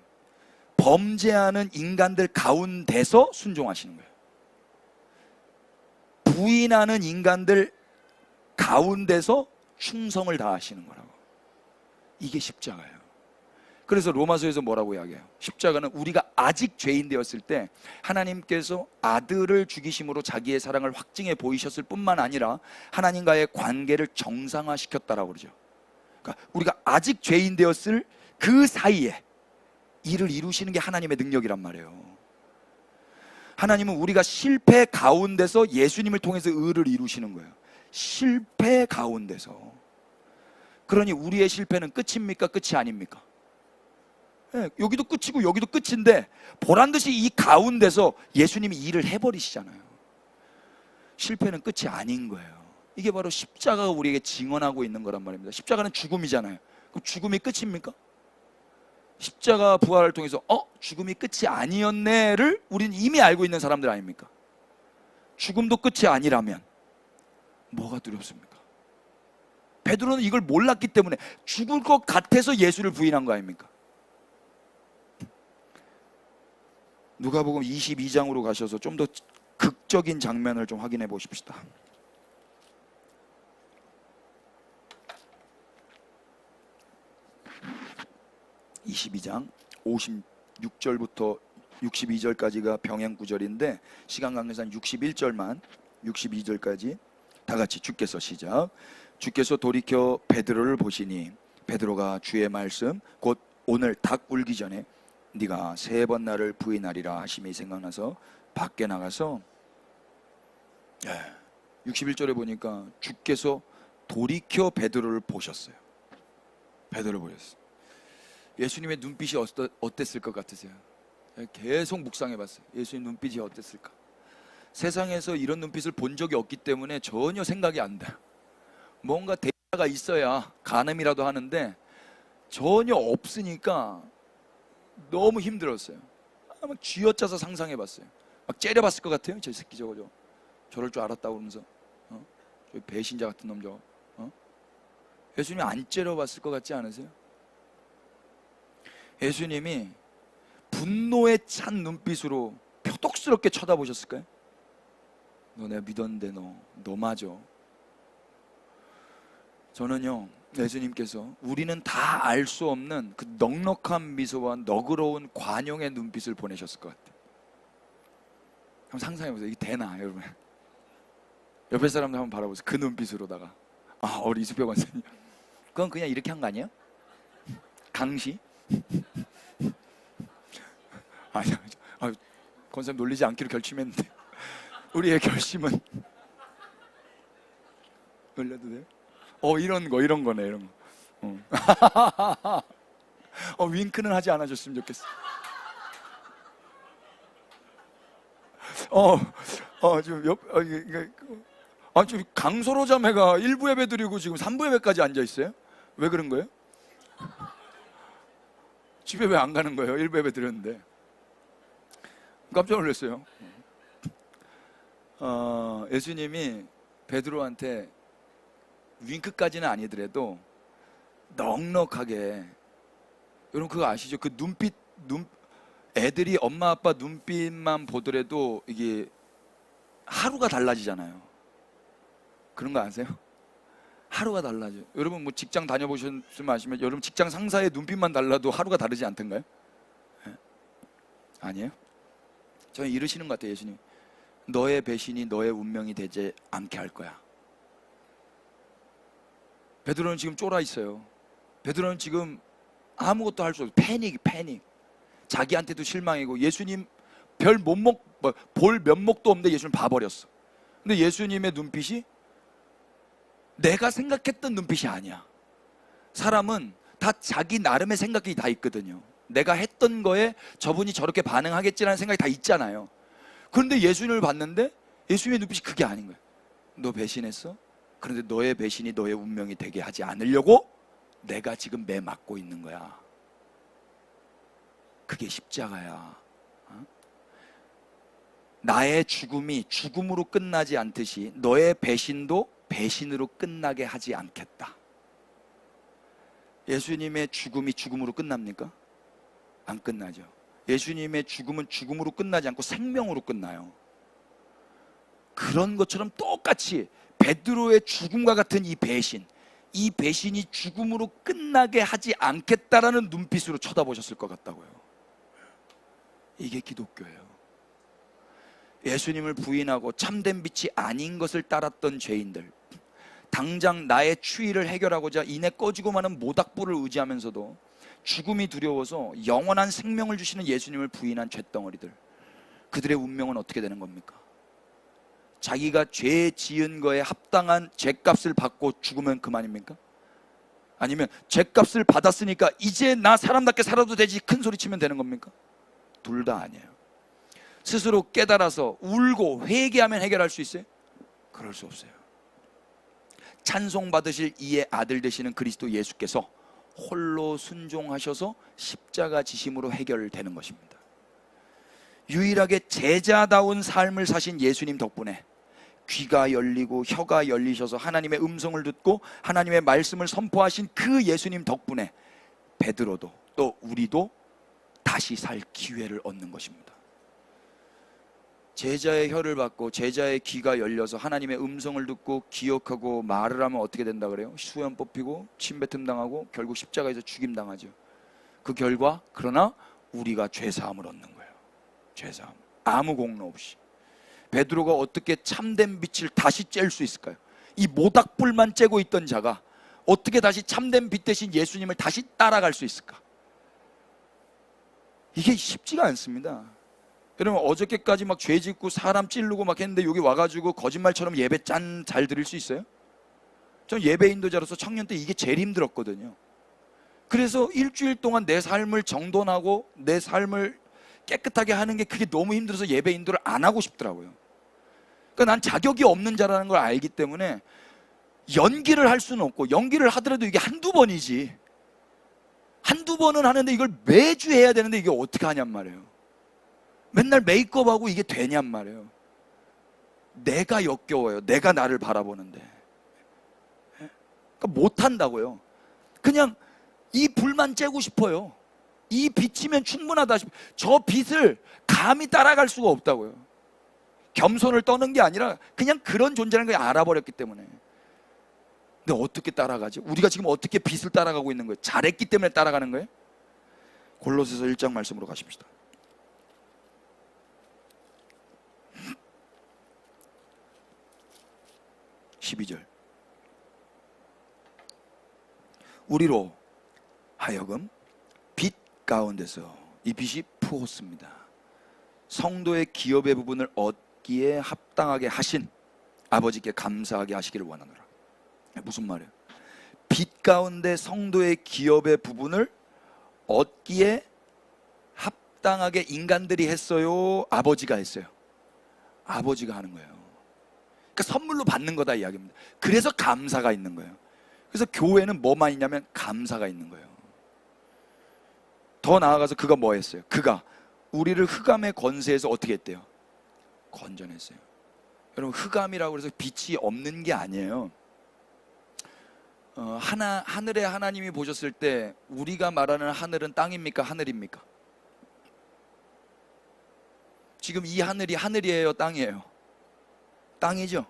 범죄하는 인간들 가운데서 순종하시는 거예요. 부인하는 인간들 가운데서 충성을 다하시는 거라고. 이게 십자가예요. 그래서 로마서에서 뭐라고 이야기해요? 십자가는 우리가 아직 죄인 되었을 때 하나님께서 아들을 죽이심으로 자기의 사랑을 확증해 보이셨을 뿐만 아니라 하나님과의 관계를 정상화시켰다라고 그러죠. 그러니까 우리가 아직 죄인 되었을 그 사이에 일을 이루시는 게 하나님의 능력이란 말이에요. 하나님은 우리가 실패 가운데서 예수님을 통해서 의를 이루시는 거예요. 실패 가운데서. 그러니 우리의 실패는 끝입니까? 끝이 아닙니까? 네, 여기도 끝이고 여기도 끝인데 보란듯이 이 가운데서 예수님이 일을 해버리시잖아요. 실패는 끝이 아닌 거예요. 이게 바로 십자가가 우리에게 증언하고 있는 거란 말입니다. 십자가는 죽음이잖아요. 그럼 죽음이 끝입니까? 십자가 부활을 통해서 죽음이 끝이 아니었네를 우리는 이미 알고 있는 사람들 아닙니까? 죽음도 끝이 아니라면 뭐가 두렵습니까? 베드로는 이걸 몰랐기 때문에 죽을 것 같아서 예수를 부인한 거 아닙니까? 누가복음 22장으로 가셔서 좀 더 극적인 장면을 좀 확인해 보십시다. (22장) 56절부터 62절까지가 병행 구절인데 시간 관계상 61절만 62절까지 다 같이 주께서 시작. 주께서 돌이켜 베드로를 보시니 베드로가 주의 말씀 곧 오늘 닭 울기 전에 네가 3번 나를 부인하리라 하심이 생각나서 밖에 나가서 61절에 보니까 주께서 돌이켜 베드로를 보셨어요. 베드로를 보셨어요. 예수님의 눈빛이 어땠을 것 같으세요? 계속 묵상해 봤어요. 예수님 눈빛이 어땠을까? 세상에서 이런 눈빛을 본 적이 없기 때문에 전혀 생각이 안 돼요. 뭔가 대화가 있어야 가늠이라도 하는데 전혀 없으니까 너무 힘들었어요. 막 쥐어짜서 상상해 봤어요. 막 째려봤을 것 같아요. 저 새끼 저거 저럴 줄 알았다고 그러면서 저 배신자 같은 놈 저거. 예수님 안 째려봤을 것 같지 않으세요? 예수님이 분노에 찬 눈빛으로 표독스럽게 쳐다보셨을까요? 너 내가 믿었는데 너 맞아. 저는요, 예수님께서 우리는 다 알 수 없는 그 넉넉한 미소와 너그러운 관용의 눈빛을 보내셨을 것 같아요. 한번 상상해보세요. 이게 되나 여러분? 옆에 사람들 한번 바라보세요. 그 눈빛으로다가 우리 이수표 권사님 그건 그냥 이렇게 한 거 아니에요? 강시? 권사님 놀리지 않기로 결심했는데 우리의 결심은 놀려도 돼요? 이런 거네, 이런 거. 윙크는 하지 않아줬으면 좋겠어. 지금 강소로 자매가 1부 예배 드리고 지금 3부 예배까지 앉아 있어요? 왜 그런 거예요? 집에 왜 안 가는 거예요? 1부 예배 드렸는데. 깜짝 놀랐어요. 예수님이 베드로한테 윙크까지는 아니더라도 넉넉하게, 여러분 그거 아시죠? 그 애들이 엄마 아빠 눈빛만 보더라도 이게 하루가 달라지잖아요. 그런 거 아세요? 하루가 달라져요. 여러분 뭐 직장 다녀보셨으면 아시면 여러분 직장 상사의 눈빛만 달라도 하루가 다르지 않던가요? 네? 아니에요? 저는 이러시는 것 같아요. 예수님, 너의 배신이 너의 운명이 되지 않게 할 거야. 베드로는 지금 쫄아 있어요. 베드로는 지금 아무것도 할 수 없어요. 패닉. 자기한테도 실망이고 예수님 볼 면목도 없는데 예수님 봐버렸어. 근데 예수님의 눈빛이 내가 생각했던 눈빛이 아니야. 사람은 다 자기 나름의 생각이 다 있거든요. 내가 했던 거에 저분이 저렇게 반응하겠지라는 생각이 다 있잖아요. 그런데 예수님을 봤는데 예수님의 눈빛이 그게 아닌 거예요. 너 배신했어? 그런데 너의 배신이 너의 운명이 되게 하지 않으려고 내가 지금 매 맞고 있는 거야. 그게 십자가야. 나의 죽음이 죽음으로 끝나지 않듯이 너의 배신도 배신으로 끝나게 하지 않겠다. 예수님의 죽음이 죽음으로 끝납니까? 안 끝나죠. 예수님의 죽음은 죽음으로 끝나지 않고 생명으로 끝나요. 그런 것처럼 똑같이 베드로의 죽음과 같은 이 배신이 죽음으로 끝나게 하지 않겠다라는 눈빛으로 쳐다보셨을 것 같다고요. 이게 기독교예요. 예수님을 부인하고 참된 빛이 아닌 것을 따랐던 죄인들, 당장 나의 추위를 해결하고자 이내 꺼지고 마는 모닥불을 의지하면서도 죽음이 두려워서 영원한 생명을 주시는 예수님을 부인한 쇳덩어리들, 그들의 운명은 어떻게 되는 겁니까? 자기가 죄 지은 거에 합당한 죄값을 받고 죽으면 그만입니까? 아니면 죄값을 받았으니까 이제 나 사람답게 살아도 되지 큰 소리 치면 되는 겁니까? 둘 다 아니에요. 스스로 깨달아서 울고 회개하면 해결할 수 있어요? 그럴 수 없어요. 찬송 받으실 이의 아들 되시는 그리스도 예수께서 홀로 순종하셔서 십자가 지심으로 해결되는 것입니다. 유일하게 제자다운 삶을 사신 예수님 덕분에 귀가 열리고 혀가 열리셔서 하나님의 음성을 듣고 하나님의 말씀을 선포하신 그 예수님 덕분에 베드로도 또 우리도 다시 살 기회를 얻는 것입니다. 제자의 혀를 받고 제자의 귀가 열려서 하나님의 음성을 듣고 기억하고 말을 하면 어떻게 된다 그래요? 수염 뽑히고 침뱉음 당하고 결국 십자가에서 죽임 당하죠. 그 결과 그러나 우리가 죄사함을 얻는 거예요. 죄사함, 아무 공로 없이. 베드로가 어떻게 참된 빛을 다시 쬐을 수 있을까요? 이 모닥불만 쬐고 있던 자가 어떻게 다시 참된 빛 대신 예수님을 다시 따라갈 수 있을까? 이게 쉽지가 않습니다. 여러분, 어저께까지 막 죄 짓고 사람 찌르고 막 했는데 여기 와가지고 거짓말처럼 예배 짠 잘 드릴 수 있어요? 전 예배 인도자로서 청년 때 이게 제일 힘들었거든요. 그래서 일주일 동안 내 삶을 정돈하고 내 삶을 깨끗하게 하는 게 그게 너무 힘들어서 예배 인도를 안 하고 싶더라고요. 그러니까 난 자격이 없는 자라는 걸 알기 때문에 연기를 할 수는 없고, 연기를 하더라도 이게 한두 번이지, 한두 번은 하는데 이걸 매주 해야 되는데 이게 어떻게 하냔 말이에요. 맨날 메이크업하고 이게 되냔 말이에요. 내가 역겨워요. 내가 나를 바라보는데. 그러니까 못한다고요. 그냥 이 불만 쬐고 싶어요. 이 빛이면 충분하다 싶어요. 저 빛을 감히 따라갈 수가 없다고요. 겸손을 떠는 게 아니라 그냥 그런 존재라는 걸 알아버렸기 때문에. 근데 어떻게 따라가지? 우리가 지금 어떻게 빛을 따라가고 있는 거예요? 잘했기 때문에 따라가는 거예요? 골로새서 1장 말씀으로 가십시다. 12절. 우리로 하여금 빛 가운데서, 이 빛이 푸었습니다. 성도의 기업의 부분을 얻기에 합당하게 하신 아버지께 감사하게 하시기를 원하노라. 무슨 말이에요? 빛 가운데 성도의 기업의 부분을 얻기에 합당하게 인간들이 했어요? 아버지가 했어요? 아버지가 하는 거예요. 그러니까 선물로 받는 거다 이야기입니다. 그래서 감사가 있는 거예요. 그래서 교회는 뭐만 있냐면 감사가 있는 거예요. 더 나아가서 그가 뭐 했어요? 그가 우리를 흑암의 권세에서 어떻게 했대요? 건져냈어요. 여러분, 흑암이라고 해서 빛이 없는 게 아니에요. 하늘에 하나님이 보셨을 때 우리가 말하는 하늘은 땅입니까? 하늘입니까? 지금 이 하늘이 하늘이에요? 땅이에요? 땅이죠?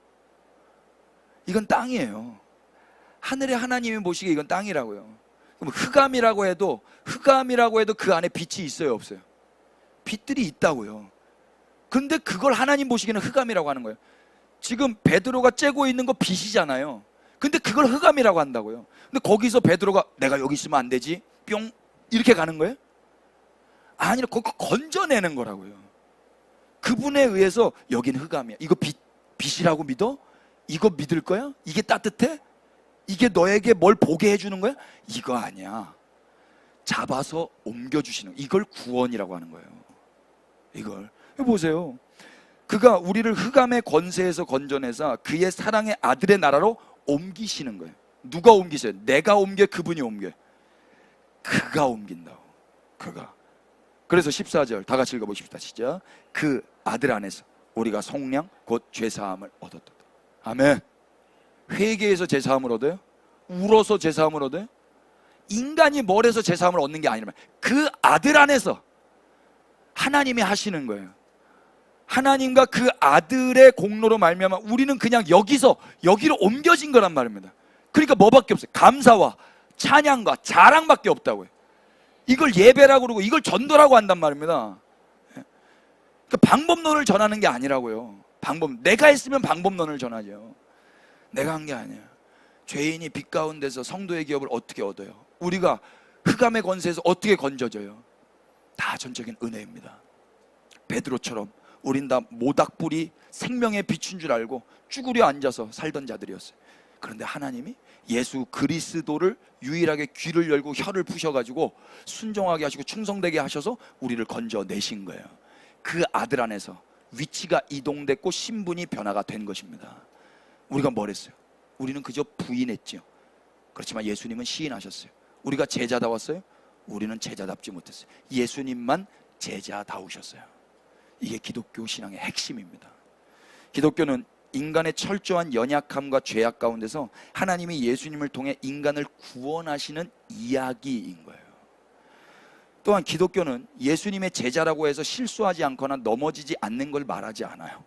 이건 땅이에요. 하늘에 하나님이 보시기에 이건 땅이라고요. 그럼 흑암이라고 해도 그 안에 빛이 있어요? 없어요? 빛들이 있다고요. 근데 그걸 하나님 보시기에는 흑암이라고 하는 거예요. 지금 베드로가 쬐고 있는 거 빛이잖아요. 근데 그걸 흑암이라고 한다고요. 근데 거기서 베드로가 내가 여기 있으면 안 되지 뿅 이렇게 가는 거예요? 아니라 그거 건져내는 거라고요. 그분에 의해서 여긴 흑암이야. 이거 빛이라고 믿어? 이거 믿을 거야? 이게 따뜻해? 이게 너에게 뭘 보게 해주는 거야? 이거 아니야. 잡아서 옮겨주시는, 이걸 구원이라고 하는 거예요. 이걸 보세요. 그가 우리를 흑암의 권세에서 건져내사 그의 사랑의 아들의 나라로 옮기시는 거예요. 누가 옮기세요? 내가 옮겨? 그분이 옮겨요? 그가 옮긴다고. 그가. 그래서 14절 다 같이 읽어보십시다. 시작. 그 아들 안에서 우리가 속량 곧 죄사함을 얻었다. 아멘. 회개해서 죄사함을 얻어요? 울어서 죄사함을 얻어요? 인간이 뭘 해서 제사함을 얻는 게 아니라 그 아들 안에서 하나님이 하시는 거예요. 하나님과 그 아들의 공로로 말미암아 우리는 그냥 여기서 여기로 옮겨진 거란 말입니다. 그러니까 뭐밖에 없어요? 감사와 찬양과 자랑밖에 없다고요. 이걸 예배라고 그러고 이걸 전도라고 한단 말입니다. 그 방법론을 전하는 게 아니라고요. 내가 했으면 방법론을 전하죠. 내가 한 게 아니야. 죄인이 빛 가운데서 성도의 기업을 어떻게 얻어요? 우리가 흑암의 권세에서 어떻게 건져져요? 다 전적인 은혜입니다. 베드로처럼 우린 다 모닥불이 생명의 빛인 줄 알고 쭈그려 앉아서 살던 자들이었어요. 그런데 하나님이 예수 그리스도를 유일하게 귀를 열고 혀를 푸셔가지고 순종하게 하시고 충성되게 하셔서 우리를 건져내신 거예요. 그 아들 안에서 위치가 이동됐고 신분이 변화가 된 것입니다. 우리가 뭘 했어요? 우리는 그저 부인했죠. 그렇지만 예수님은 시인하셨어요. 우리가 제자다웠어요? 우리는 제자답지 못했어요. 예수님만 제자다우셨어요. 이게 기독교 신앙의 핵심입니다. 기독교는 인간의 철저한 연약함과 죄악 가운데서 하나님이 예수님을 통해 인간을 구원하시는 이야기인 거예요. 또한 기독교는 예수님의 제자라고 해서 실수하지 않거나 넘어지지 않는 걸 말하지 않아요.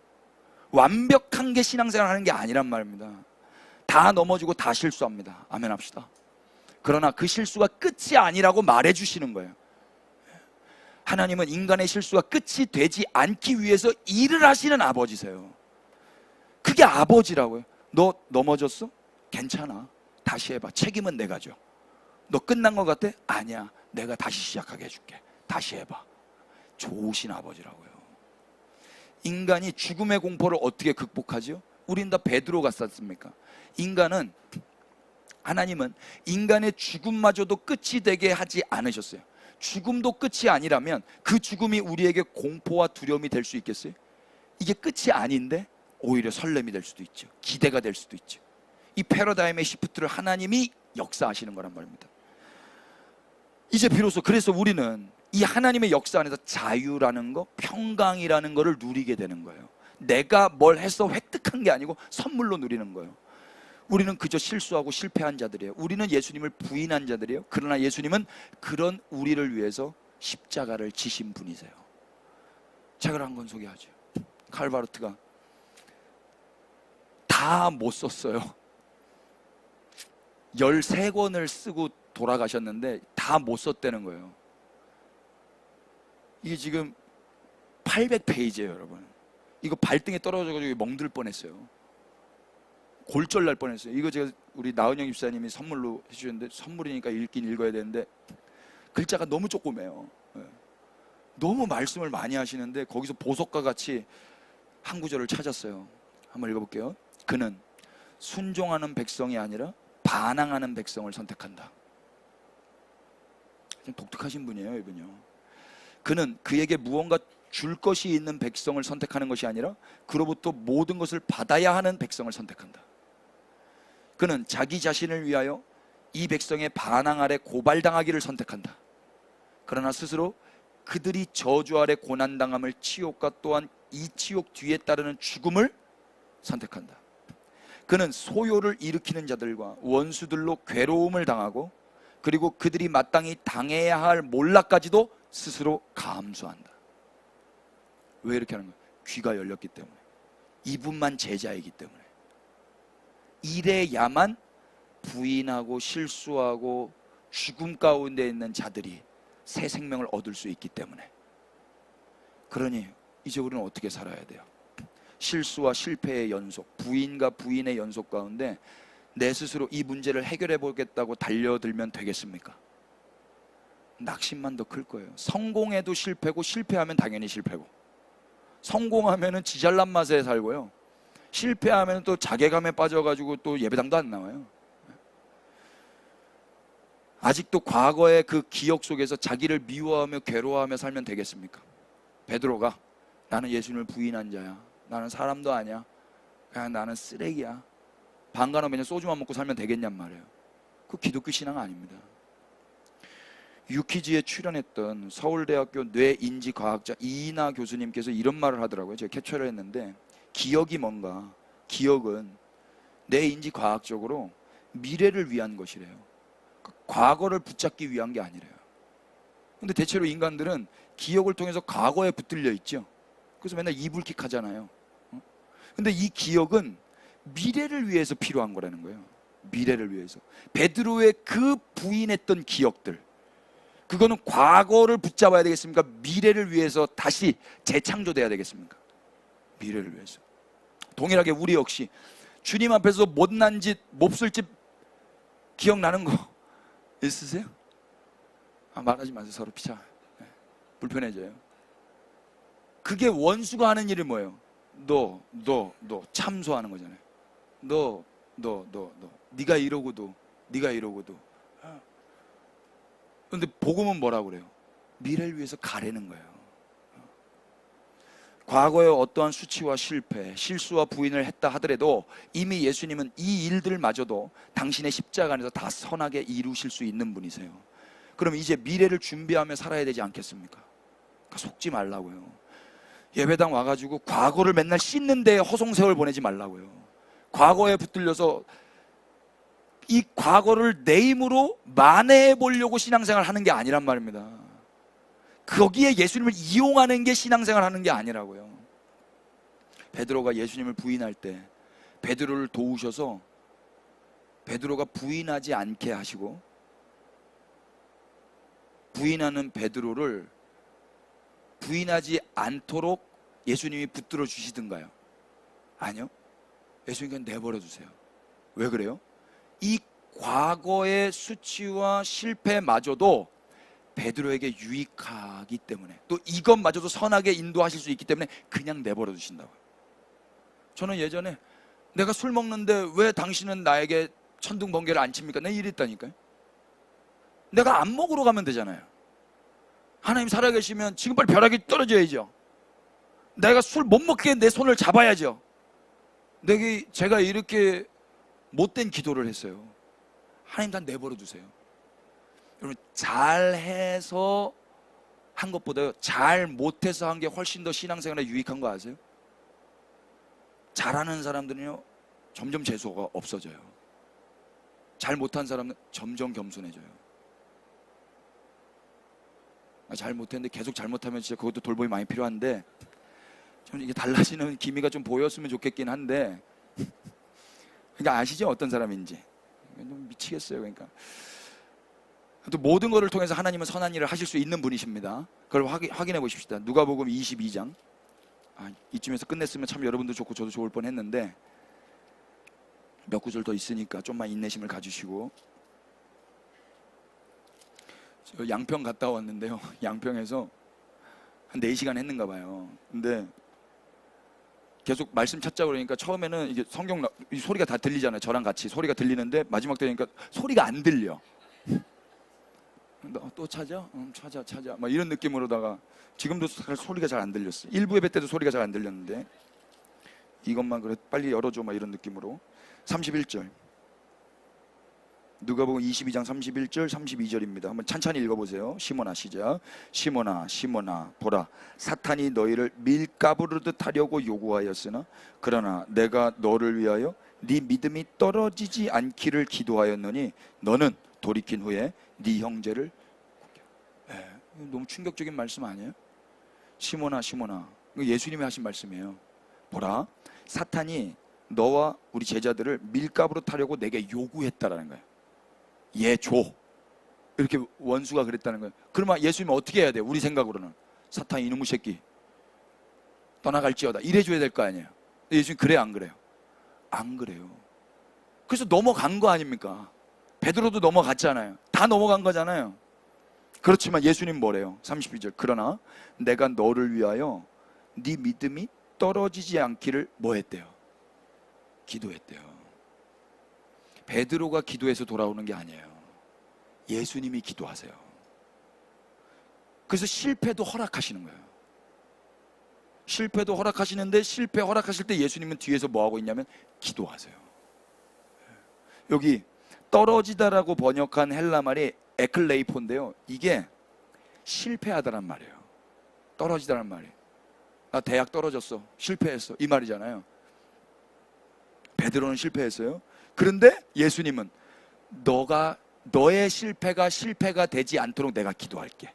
완벽한 게 신앙생활 하는 게 아니란 말입니다. 다 넘어지고 다 실수합니다. 아멘 합시다. 그러나 그 실수가 끝이 아니라고 말해 주시는 거예요. 하나님은 인간의 실수가 끝이 되지 않기 위해서 일을 하시는 아버지세요. 그게 아버지라고요. 너 넘어졌어? 괜찮아. 다시 해봐. 책임은 내가 져. 너 끝난 것 같아? 아니야. 내가 다시 시작하게 해줄게. 다시 해봐. 좋으신 아버지라고요. 인간이 죽음의 공포를 어떻게 극복하죠? 우린 다 베드로 같았습니까? 하나님은 인간의 죽음마저도 끝이 되게 하지 않으셨어요. 죽음도 끝이 아니라면 그 죽음이 우리에게 공포와 두려움이 될 수 있겠어요? 이게 끝이 아닌데 오히려 설렘이 될 수도 있죠. 기대가 될 수도 있죠. 이 패러다임의 시프트를 하나님이 역사하시는 거란 말입니다. 이제 비로소 그래서 우리는 이 하나님의 역사 안에서 자유라는 거, 평강이라는 거를 누리게 되는 거예요. 내가 뭘 해서 획득한 게 아니고 선물로 누리는 거예요. 우리는 그저 실수하고 실패한 자들이에요. 우리는 예수님을 부인한 자들이에요. 그러나 예수님은 그런 우리를 위해서 십자가를 지신 분이세요. 책을 한 권 소개하죠. 칼바르트가 다 못 썼어요. 13권을 쓰고 돌아가셨는데 다 못 썼다는 거예요. 이게 지금 800페이지예요, 여러분. 이거 발등에 떨어져가지고 멍들 뻔했어요. 골절 날 뻔했어요. 이거 제가 우리 나은영 집사님이 선물로 해주셨는데, 선물이니까 읽긴 읽어야 되는데 글자가 너무 조그매요. 너무 말씀을 많이 하시는데 거기서 보석과 같이 한 구절을 찾았어요. 한번 읽어볼게요. 그는 순종하는 백성이 아니라 반항하는 백성을 선택한다. 좀 독특하신 분이에요, 이분요. 그는 그에게 무언가 줄 것이 있는 백성을 선택하는 것이 아니라 그로부터 모든 것을 받아야 하는 백성을 선택한다. 그는 자기 자신을 위하여 이 백성의 반항 아래 고발당하기를 선택한다. 그러나 스스로 그들이 저주 아래 고난당함을 치욕과 또한 이 치욕 뒤에 따르는 죽음을 선택한다. 그는 소요를 일으키는 자들과 원수들로 괴로움을 당하고 그리고 그들이 마땅히 당해야 할 몰락까지도 스스로 감수한다. 왜 이렇게 하는 거야? 귀가 열렸기 때문에. 이분만 제자이기 때문에. 이래야만 부인하고 실수하고 죽음 가운데 있는 자들이 새 생명을 얻을 수 있기 때문에. 그러니 이제 우리는 어떻게 살아야 돼요? 실수와 실패의 연속, 부인과 부인의 연속 가운데 내 스스로 이 문제를 해결해 보겠다고 달려들면 되겠습니까? 낙심만 더 클 거예요. 성공해도 실패고 실패하면 당연히 실패고, 성공하면은 지잘난 맛에 살고요, 실패하면 또 자괴감에 빠져가지고 또 예배당도 안 나와요. 아직도 과거의 그 기억 속에서 자기를 미워하며 괴로워하며 살면 되겠습니까? 베드로가 나는 예수님을 부인한 자야, 나는 사람도 아니야, 그냥 나는 쓰레기야, 방가나 그냥 소주만 먹고 살면 되겠냔 말이에요. 그 기독교 신앙 아닙니다. 유퀴즈에 출연했던 서울대학교 뇌인지과학자 이인하 교수님께서 이런 말을 하더라고요. 제가 캡처를 했는데, 기억이 뭔가? 기억은 뇌인지과학적으로 미래를 위한 것이래요. 과거를 붙잡기 위한 게 아니래요. 근데 대체로 인간들은 기억을 통해서 과거에 붙들려 있죠. 그래서 맨날 이불킥 하잖아요. 근데 이 기억은 미래를 위해서 필요한 거라는 거예요. 미래를 위해서. 베드로의 그 부인했던 기억들, 그거는 과거를 붙잡아야 되겠습니까? 미래를 위해서 다시 재창조돼야 되겠습니까? 미래를 위해서. 동일하게 우리 역시 주님 앞에서 못난 짓, 몹쓸 짓 기억나는 거 있으세요? 말하지 마세요. 서로 피차. 불편해져요. 그게 원수가 하는 일이 뭐예요? 너 참소하는 거잖아요. 너 네가 이러고도. 근데 복음은 뭐라고 그래요? 미래를 위해서 가래는 거예요. 과거에 어떠한 수치와 실패, 실수와 부인을 했다 하더라도 이미 예수님은 이 일들마저도 당신의 십자가 안에서 다 선하게 이루실 수 있는 분이세요. 그럼 이제 미래를 준비하며 살아야 되지 않겠습니까? 그러니까 속지 말라고요. 예배당 와가지고 과거를 맨날 씻는데 허송세월 보내지 말라고요. 과거에 붙들려서 이 과거를 내 힘으로 만회해 보려고 신앙생활 하는 게 아니란 말입니다. 거기에 예수님을 이용하는 게 신앙생활 하는 게 아니라고요. 베드로가 예수님을 부인할 때 베드로를 도우셔서 베드로가 부인하지 않게 하시고, 부인하는 베드로를 부인하지 않도록 예수님이 붙들어 주시든가요? 아니요. 예수님 그냥 내버려 두세요. 왜 그래요? 이 과거의 수치와 실패마저도 베드로에게 유익하기 때문에, 또 이것마저도 선하게 인도하실 수 있기 때문에 그냥 내버려 두신다고요. 저는 예전에 내가 술 먹는데 왜 당신은 나에게 천둥번개를 안 칩니까? 내가 이랬다니까요. 내가 안 먹으러 가면 되잖아요. 하나님 살아계시면 지금 빨리 벼락이 떨어져야죠. 내가 술 못 먹게 내 손을 잡아야죠. 제가 이렇게 못된 기도를 했어요. 하나님 다 내버려 두세요. 여러분, 잘해서 한 것보다요, 잘 못해서 한 게 훨씬 더 신앙생활에 유익한 거 아세요? 잘하는 사람들은요 점점 재수가 없어져요. 잘 못한 사람은 점점 겸손해져요. 잘 못했는데 계속 잘못하면 진짜 그것도 돌봄이 많이 필요한데, 저는 이게 달라지는 기미가 좀 보였으면 좋겠긴 한데, 그러니까 아시죠? 어떤 사람인지. 미치겠어요. 그러니까 또 모든 것을 통해서 하나님은 선한 일을 하실 수 있는 분이십니다. 그걸 확인해 보십시다. 누가복음 22장. 이쯤에서 끝냈으면 참 여러분도 좋고 저도 좋을 뻔했는데 몇 구절 더 있으니까 좀만 인내심을 가지시고. 저 양평 갔다 왔는데요. 양평에서 한 4시간 했는가 봐요. 근데 계속 말씀 찾자 그러니까 처음에는 이게 성경 소리가 다 들리잖아요. 저랑 같이 소리가 들리는데 마지막 되니까 소리가 안 들려. 또 찾아? 찾아. 막 이런 느낌으로다가 지금도 소리가 잘 안 들렸어요. 일부 예배 때도 소리가 잘 안 들렸는데 이것만 그래 빨리 열어줘 막 이런 느낌으로. 31절 누가복음 22장 31절 32절입니다. 한번 찬찬히 읽어보세요. 시몬아 시작. 시몬아 보라, 사탄이 너희를 밀가부르듯 하려고 요구하였으나 그러나 내가 너를 위하여 네 믿음이 떨어지지 않기를 기도하였노니 너는 돌이킨 후에 네 형제를 너무 충격적인 말씀 아니에요? 시몬아 예수님이 하신 말씀이에요. 보라, 사탄이 너와 우리 제자들을 밀가부르듯 하려고 내게 요구했다라는 거예요. 얘 줘. 이렇게 원수가 그랬다는 거예요. 그러면 예수님은 어떻게 해야 돼요? 우리 생각으로는 사탄 이놈의 새끼 떠나갈지어다 이래줘야 될 거 아니에요. 예수님 그래요 안 그래요? 안 그래요. 그래서 넘어간 거 아닙니까? 베드로도 넘어갔잖아요. 다 넘어간 거잖아요. 그렇지만 예수님 뭐래요? 32절 그러나 내가 너를 위하여 네 믿음이 떨어지지 않기를 뭐 했대요? 기도했대요. 베드로가 기도해서 돌아오는 게 아니에요. 예수님이 기도하세요. 그래서 실패도 허락하시는 거예요. 실패도 허락하시는데 실패 허락하실 때 예수님은 뒤에서 뭐 하고 있냐면 기도하세요. 여기 떨어지다라고 번역한 헬라 말이 에클레이포인데요. 이게 실패하다란 말이에요. 떨어지다란 말이에요. 나 대학 떨어졌어. 실패했어. 이 말이잖아요. 베드로는 실패했어요. 그런데 예수님은 너가 너의 실패가 실패가 되지 않도록 내가 기도할게.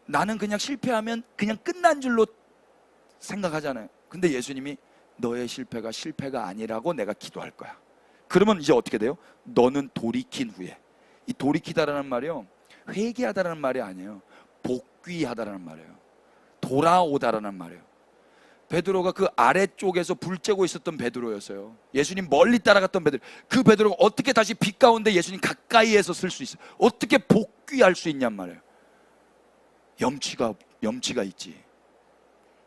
나는 그냥 실패하면 그냥 끝난 줄로 생각하잖아요. 근데 예수님이 너의 실패가 실패가 아니라고 내가 기도할 거야. 그러면 이제 어떻게 돼요? 너는 돌이킨 후에, 이 돌이키다라는 말이요, 회개하다라는 말이 아니에요. 복귀하다라는 말이에요. 돌아오다라는 말이에요. 베드로가 그 아래쪽에서 불 쬐고 있었던 베드로였어요. 예수님 멀리 따라갔던 베드로. 그 베드로가 어떻게 다시 빛 가운데 예수님 가까이에서 쓸 수 있어요? 어떻게 복귀할 수 있냔 말이에요. 염치가 있지.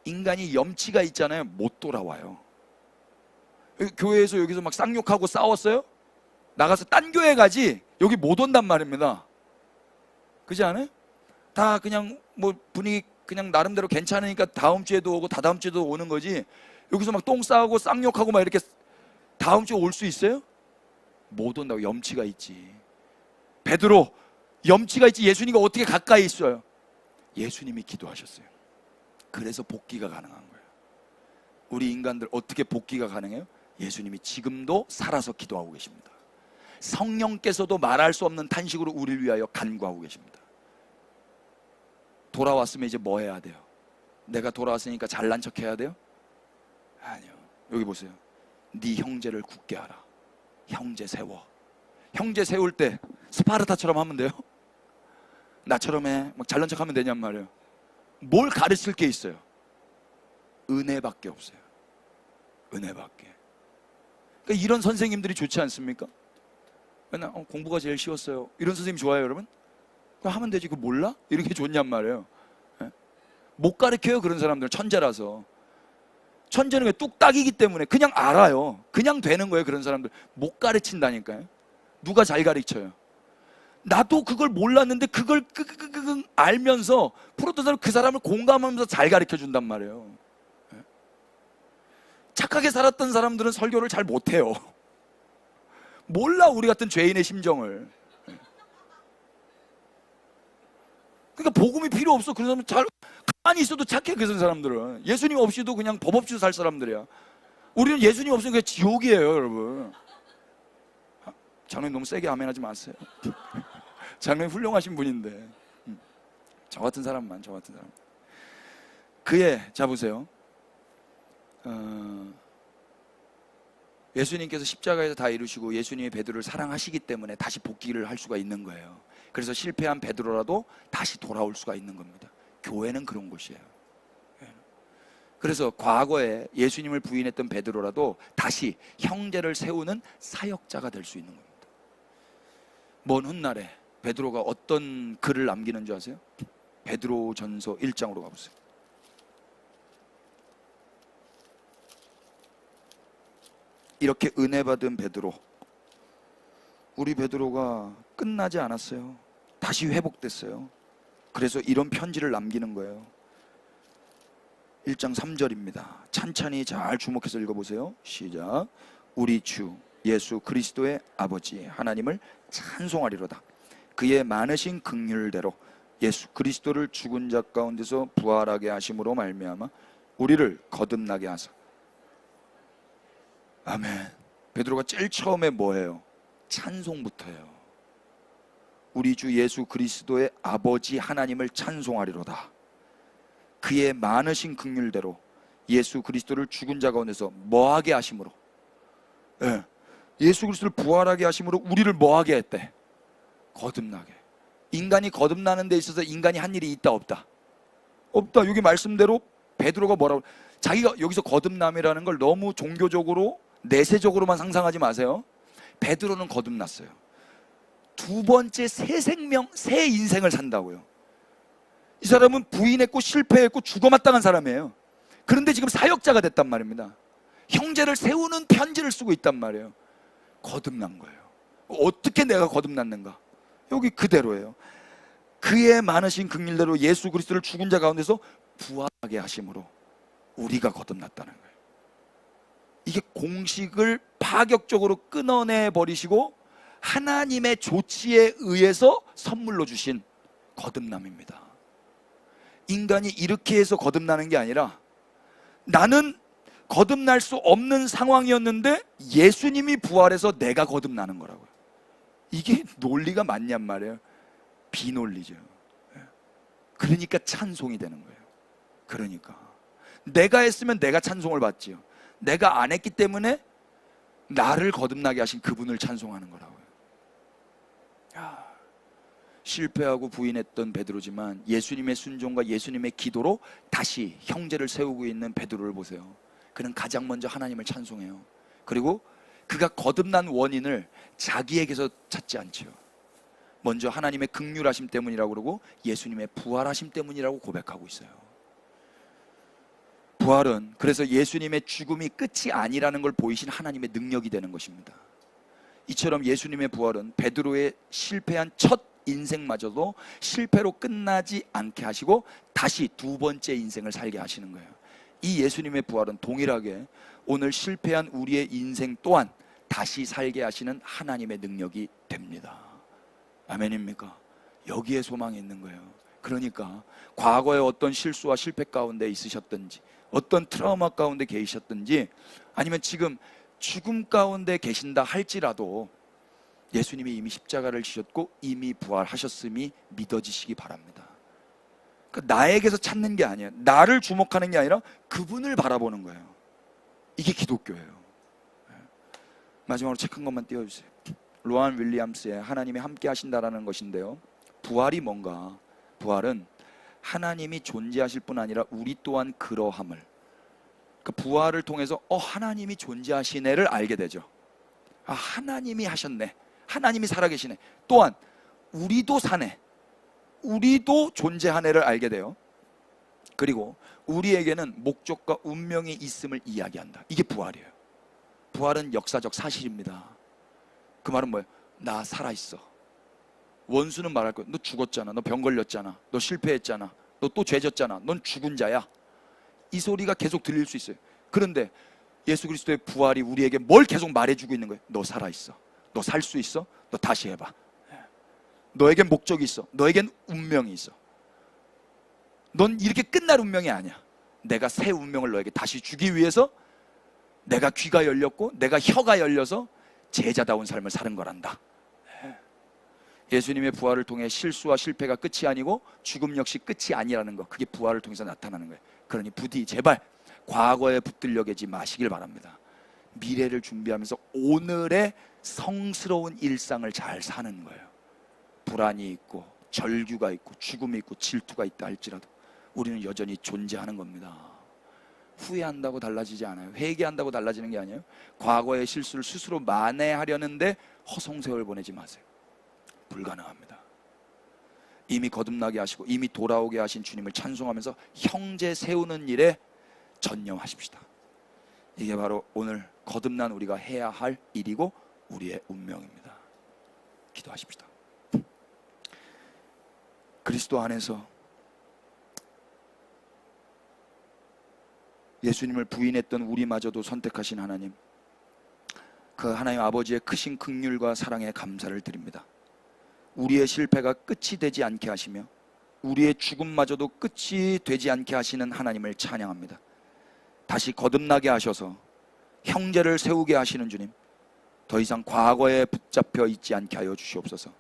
인간이 염치가 있잖아요. 못 돌아와요. 교회에서 여기서 막 쌍욕하고 싸웠어요? 나가서 딴 교회 가지 여기 못 온단 말입니다. 그렇지 않아요? 다 그냥 뭐 분위기 그냥 나름대로 괜찮으니까 다음 주에도 오고 다다음 주에도 오는 거지, 여기서 막 똥 싸고 쌍욕하고 막 이렇게 다음 주에 올 수 있어요? 못 온다고. 염치가 있지. 베드로 염치가 있지. 예수님이 어떻게 가까이 있어요? 예수님이 기도하셨어요. 그래서 복귀가 가능한 거예요. 우리 인간들 어떻게 복귀가 가능해요? 예수님이 지금도 살아서 기도하고 계십니다. 성령께서도 말할 수 없는 탄식으로 우리를 위하여 간구하고 계십니다. 돌아왔으면 이제 뭐 해야 돼요? 내가 돌아왔으니까 잘난 척 해야 돼요? 아니요. 여기 보세요. 네 형제를 굳게 하라. 형제 세워. 형제 세울 때 스파르타처럼 하면 돼요? 나처럼 해. 막 잘난 척 하면 되냔 말이에요. 뭘 가르칠 게 있어요? 은혜밖에 없어요. 은혜밖에. 그러니까 이런 선생님들이 좋지 않습니까? 맨날 공부가 제일 쉬웠어요. 이런 선생님 좋아요, 여러분? 그거 하면 되지. 그거 몰라? 이런 게 좋냔 말이에요. 못 가르쳐요. 그런 사람들은 천재라서. 천재는 왜 뚝딱이기 때문에 그냥 알아요. 그냥 되는 거예요. 그런 사람들 못 가르친다니까요. 누가 잘 가르쳐요? 나도 그걸 몰랐는데 그걸 알면서 풀었던 사람, 그 사람을 공감하면서 잘 가르쳐 준단 말이에요. 착하게 살았던 사람들은 설교를 잘 못해요. 몰라, 우리 같은 죄인의 심정을. 그러니까 복음이 필요 없어. 그런 사람은 잘 가만히 있어도 착해. 그런 사람들은 예수님 없이도 그냥 법 없이도 살 사람들이야. 우리는 예수님 없으면 그냥 지옥이에요, 여러분. 장로님 너무 세게 아멘하지 마세요. 장로님 훌륭하신 분인데. 저 같은 사람만. 그의, 자 보세요. 예수님께서 십자가에서 다 이루시고 예수님이 베드로를 사랑하시기 때문에 다시 복귀를 할 수가 있는 거예요. 그래서 실패한 베드로라도 다시 돌아올 수가 있는 겁니다. 교회는 그런 곳이에요. 그래서 과거에 예수님을 부인했던 베드로라도 다시 형제를 세우는 사역자가 될 수 있는 겁니다. 먼 훗날에 베드로가 어떤 글을 남기는 줄 아세요? 베드로전서 1장으로 가보세요. 이렇게 은혜 받은 베드로, 우리 베드로가 끝나지 않았어요. 다시 회복됐어요. 그래서 이런 편지를 남기는 거예요. 1장 3절입니다. 찬찬히 잘 주목해서 읽어보세요. 시작. 우리 주 예수 그리스도의 아버지 하나님을 찬송하리로다. 그의 많으신 긍휼대로 예수 그리스도를 죽은 자 가운데서 부활하게 하심으로 말미암아 우리를 거듭나게 하사. 아멘. 베드로가 제일 처음에 뭐예요? 찬송부터예요. 우리 주 예수 그리스도의 아버지 하나님을 찬송하리로다. 그의 많으신 긍휼대로 예수 그리스도를 죽은 자 가운데서 뭐하게 하심으로, 예수 그리스도를 부활하게 하심으로 우리를 뭐하게 했대? 거듭나게. 인간이 거듭나는 데 있어서 인간이 한 일이 있다 없다? 없다. 여기 말씀대로 베드로가 뭐라고, 자기가 여기서 거듭남이라는 걸 너무 종교적으로 내세적으로만 상상하지 마세요. 베드로는 거듭났어요. 두 번째 새 생명, 새 인생을 산다고요. 이 사람은 부인했고 실패했고 죽어마땅한 사람이에요. 그런데 지금 사역자가 됐단 말입니다. 형제를 세우는 편지를 쓰고 있단 말이에요. 거듭난 거예요. 어떻게 내가 거듭났는가? 여기 그대로예요. 그의 많으신 긍휼대로 예수 그리스도를 죽은 자 가운데서 부활하게 하심으로 우리가 거듭났다는 거예요. 이게 공식을 파격적으로 끊어내 버리시고 하나님의 조치에 의해서 선물로 주신 거듭남입니다. 인간이 이렇게 해서 거듭나는 게 아니라, 나는 거듭날 수 없는 상황이었는데 예수님이 부활해서 내가 거듭나는 거라고요. 이게 논리가 맞냔 말이에요. 비논리죠. 그러니까 찬송이 되는 거예요. 그러니까 내가 했으면 내가 찬송을 받지요. 내가 안 했기 때문에 나를 거듭나게 하신 그분을 찬송하는 거라고요. 실패하고 부인했던 베드로지만 예수님의 순종과 예수님의 기도로 다시 형제를 세우고 있는 베드로를 보세요. 그는 가장 먼저 하나님을 찬송해요. 그리고 그가 거듭난 원인을 자기에게서 찾지 않죠. 먼저 하나님의 긍휼하심 때문이라고 그러고 예수님의 부활하심 때문이라고 고백하고 있어요. 부활은 그래서 예수님의 죽음이 끝이 아니라는 걸 보이신 하나님의 능력이 되는 것입니다. 이처럼 예수님의 부활은 베드로의 실패한 첫 인생마저도 실패로 끝나지 않게 하시고 다시 두 번째 인생을 살게 하시는 거예요. 이 예수님의 부활은 동일하게 오늘 실패한 우리의 인생 또한 다시 살게 하시는 하나님의 능력이 됩니다. 아멘입니까? 여기에 소망이 있는 거예요. 그러니까 과거에 어떤 실수와 실패 가운데 있으셨든지, 어떤 트라우마 가운데 계셨든지, 아니면 지금 죽음 가운데 계신다 할지라도 예수님이 이미 십자가를 지셨고 이미 부활하셨음이 믿어지시기 바랍니다. 그러니까 나에게서 찾는 게 아니에요. 나를 주목하는 게 아니라 그분을 바라보는 거예요. 이게 기독교예요. 마지막으로 책 한 권만 띄워주세요. 로안 윌리엄스의 하나님이 함께 하신다라는 것인데요, 부활이 뭔가? 부활은 하나님이 존재하실 뿐 아니라 우리 또한 그러함을, 그러니까 부활을 통해서 하나님이 존재하시네를 알게 되죠. 하나님이 하셨네, 하나님이 살아계시네, 또한 우리도 사네, 우리도 존재하네를 알게 돼요. 그리고 우리에게는 목적과 운명이 있음을 이야기한다. 이게 부활이에요. 부활은 역사적 사실입니다. 그 말은 뭐예요? 나 살아있어. 원수는 말할 거예요. 너 죽었잖아, 너 병 걸렸잖아, 너 실패했잖아, 너 또 죄졌잖아, 넌 죽은 자야. 이 소리가 계속 들릴 수 있어요. 그런데 예수 그리스도의 부활이 우리에게 뭘 계속 말해주고 있는 거예요? 너 살아있어, 너 살 수 있어, 너 다시 해봐. 너에겐 목적이 있어, 너에겐 운명이 있어. 넌 이렇게 끝날 운명이 아니야. 내가 새 운명을 너에게 다시 주기 위해서 내가 귀가 열렸고 내가 혀가 열려서 제자다운 삶을 사는 거란다. 예수님의 부활을 통해 실수와 실패가 끝이 아니고 죽음 역시 끝이 아니라는 것, 그게 부활을 통해서 나타나는 거예요. 그러니 부디 제발 과거에 붙들려 계지 마시길 바랍니다. 미래를 준비하면서 오늘의 성스러운 일상을 잘 사는 거예요. 불안이 있고 절규가 있고 죽음이 있고 질투가 있다 할지라도 우리는 여전히 존재하는 겁니다. 후회한다고 달라지지 않아요. 회개한다고 달라지는 게 아니에요. 과거의 실수를 스스로 만회하려는데 허송세월 보내지 마세요. 불가능합니다. 이미 거듭나게 하시고 이미 돌아오게 하신 주님을 찬송하면서 형제 세우는 일에 전념하십시다. 이게 바로 오늘 거듭난 우리가 해야 할 일이고 우리의 운명입니다. 기도하십시다. 그리스도 안에서 예수님을 부인했던 우리마저도 선택하신 하나님, 그 하나님 아버지의 크신 긍휼과 사랑에 감사를 드립니다. 우리의 실패가 끝이 되지 않게 하시며 우리의 죽음마저도 끝이 되지 않게 하시는 하나님을 찬양합니다. 다시 거듭나게 하셔서 형제를 세우게 하시는 주님, 더 이상 과거에 붙잡혀 있지 않게 하여 주시옵소서.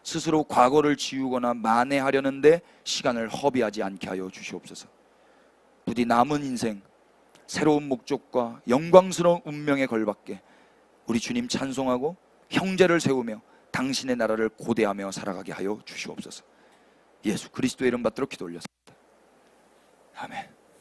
스스로 과거를 지우거나 만회하려는데 시간을 허비하지 않게 하여 주시옵소서. 부디 남은 인생 새로운 목적과 영광스러운 운명에 걸맞게 우리 주님 찬송하고 형제를 세우며 당신의 나라를 고대하며 살아가게 하여 주시옵소서. 예수 그리스도의 이름 받들어 기도 올렸습니다. 아멘.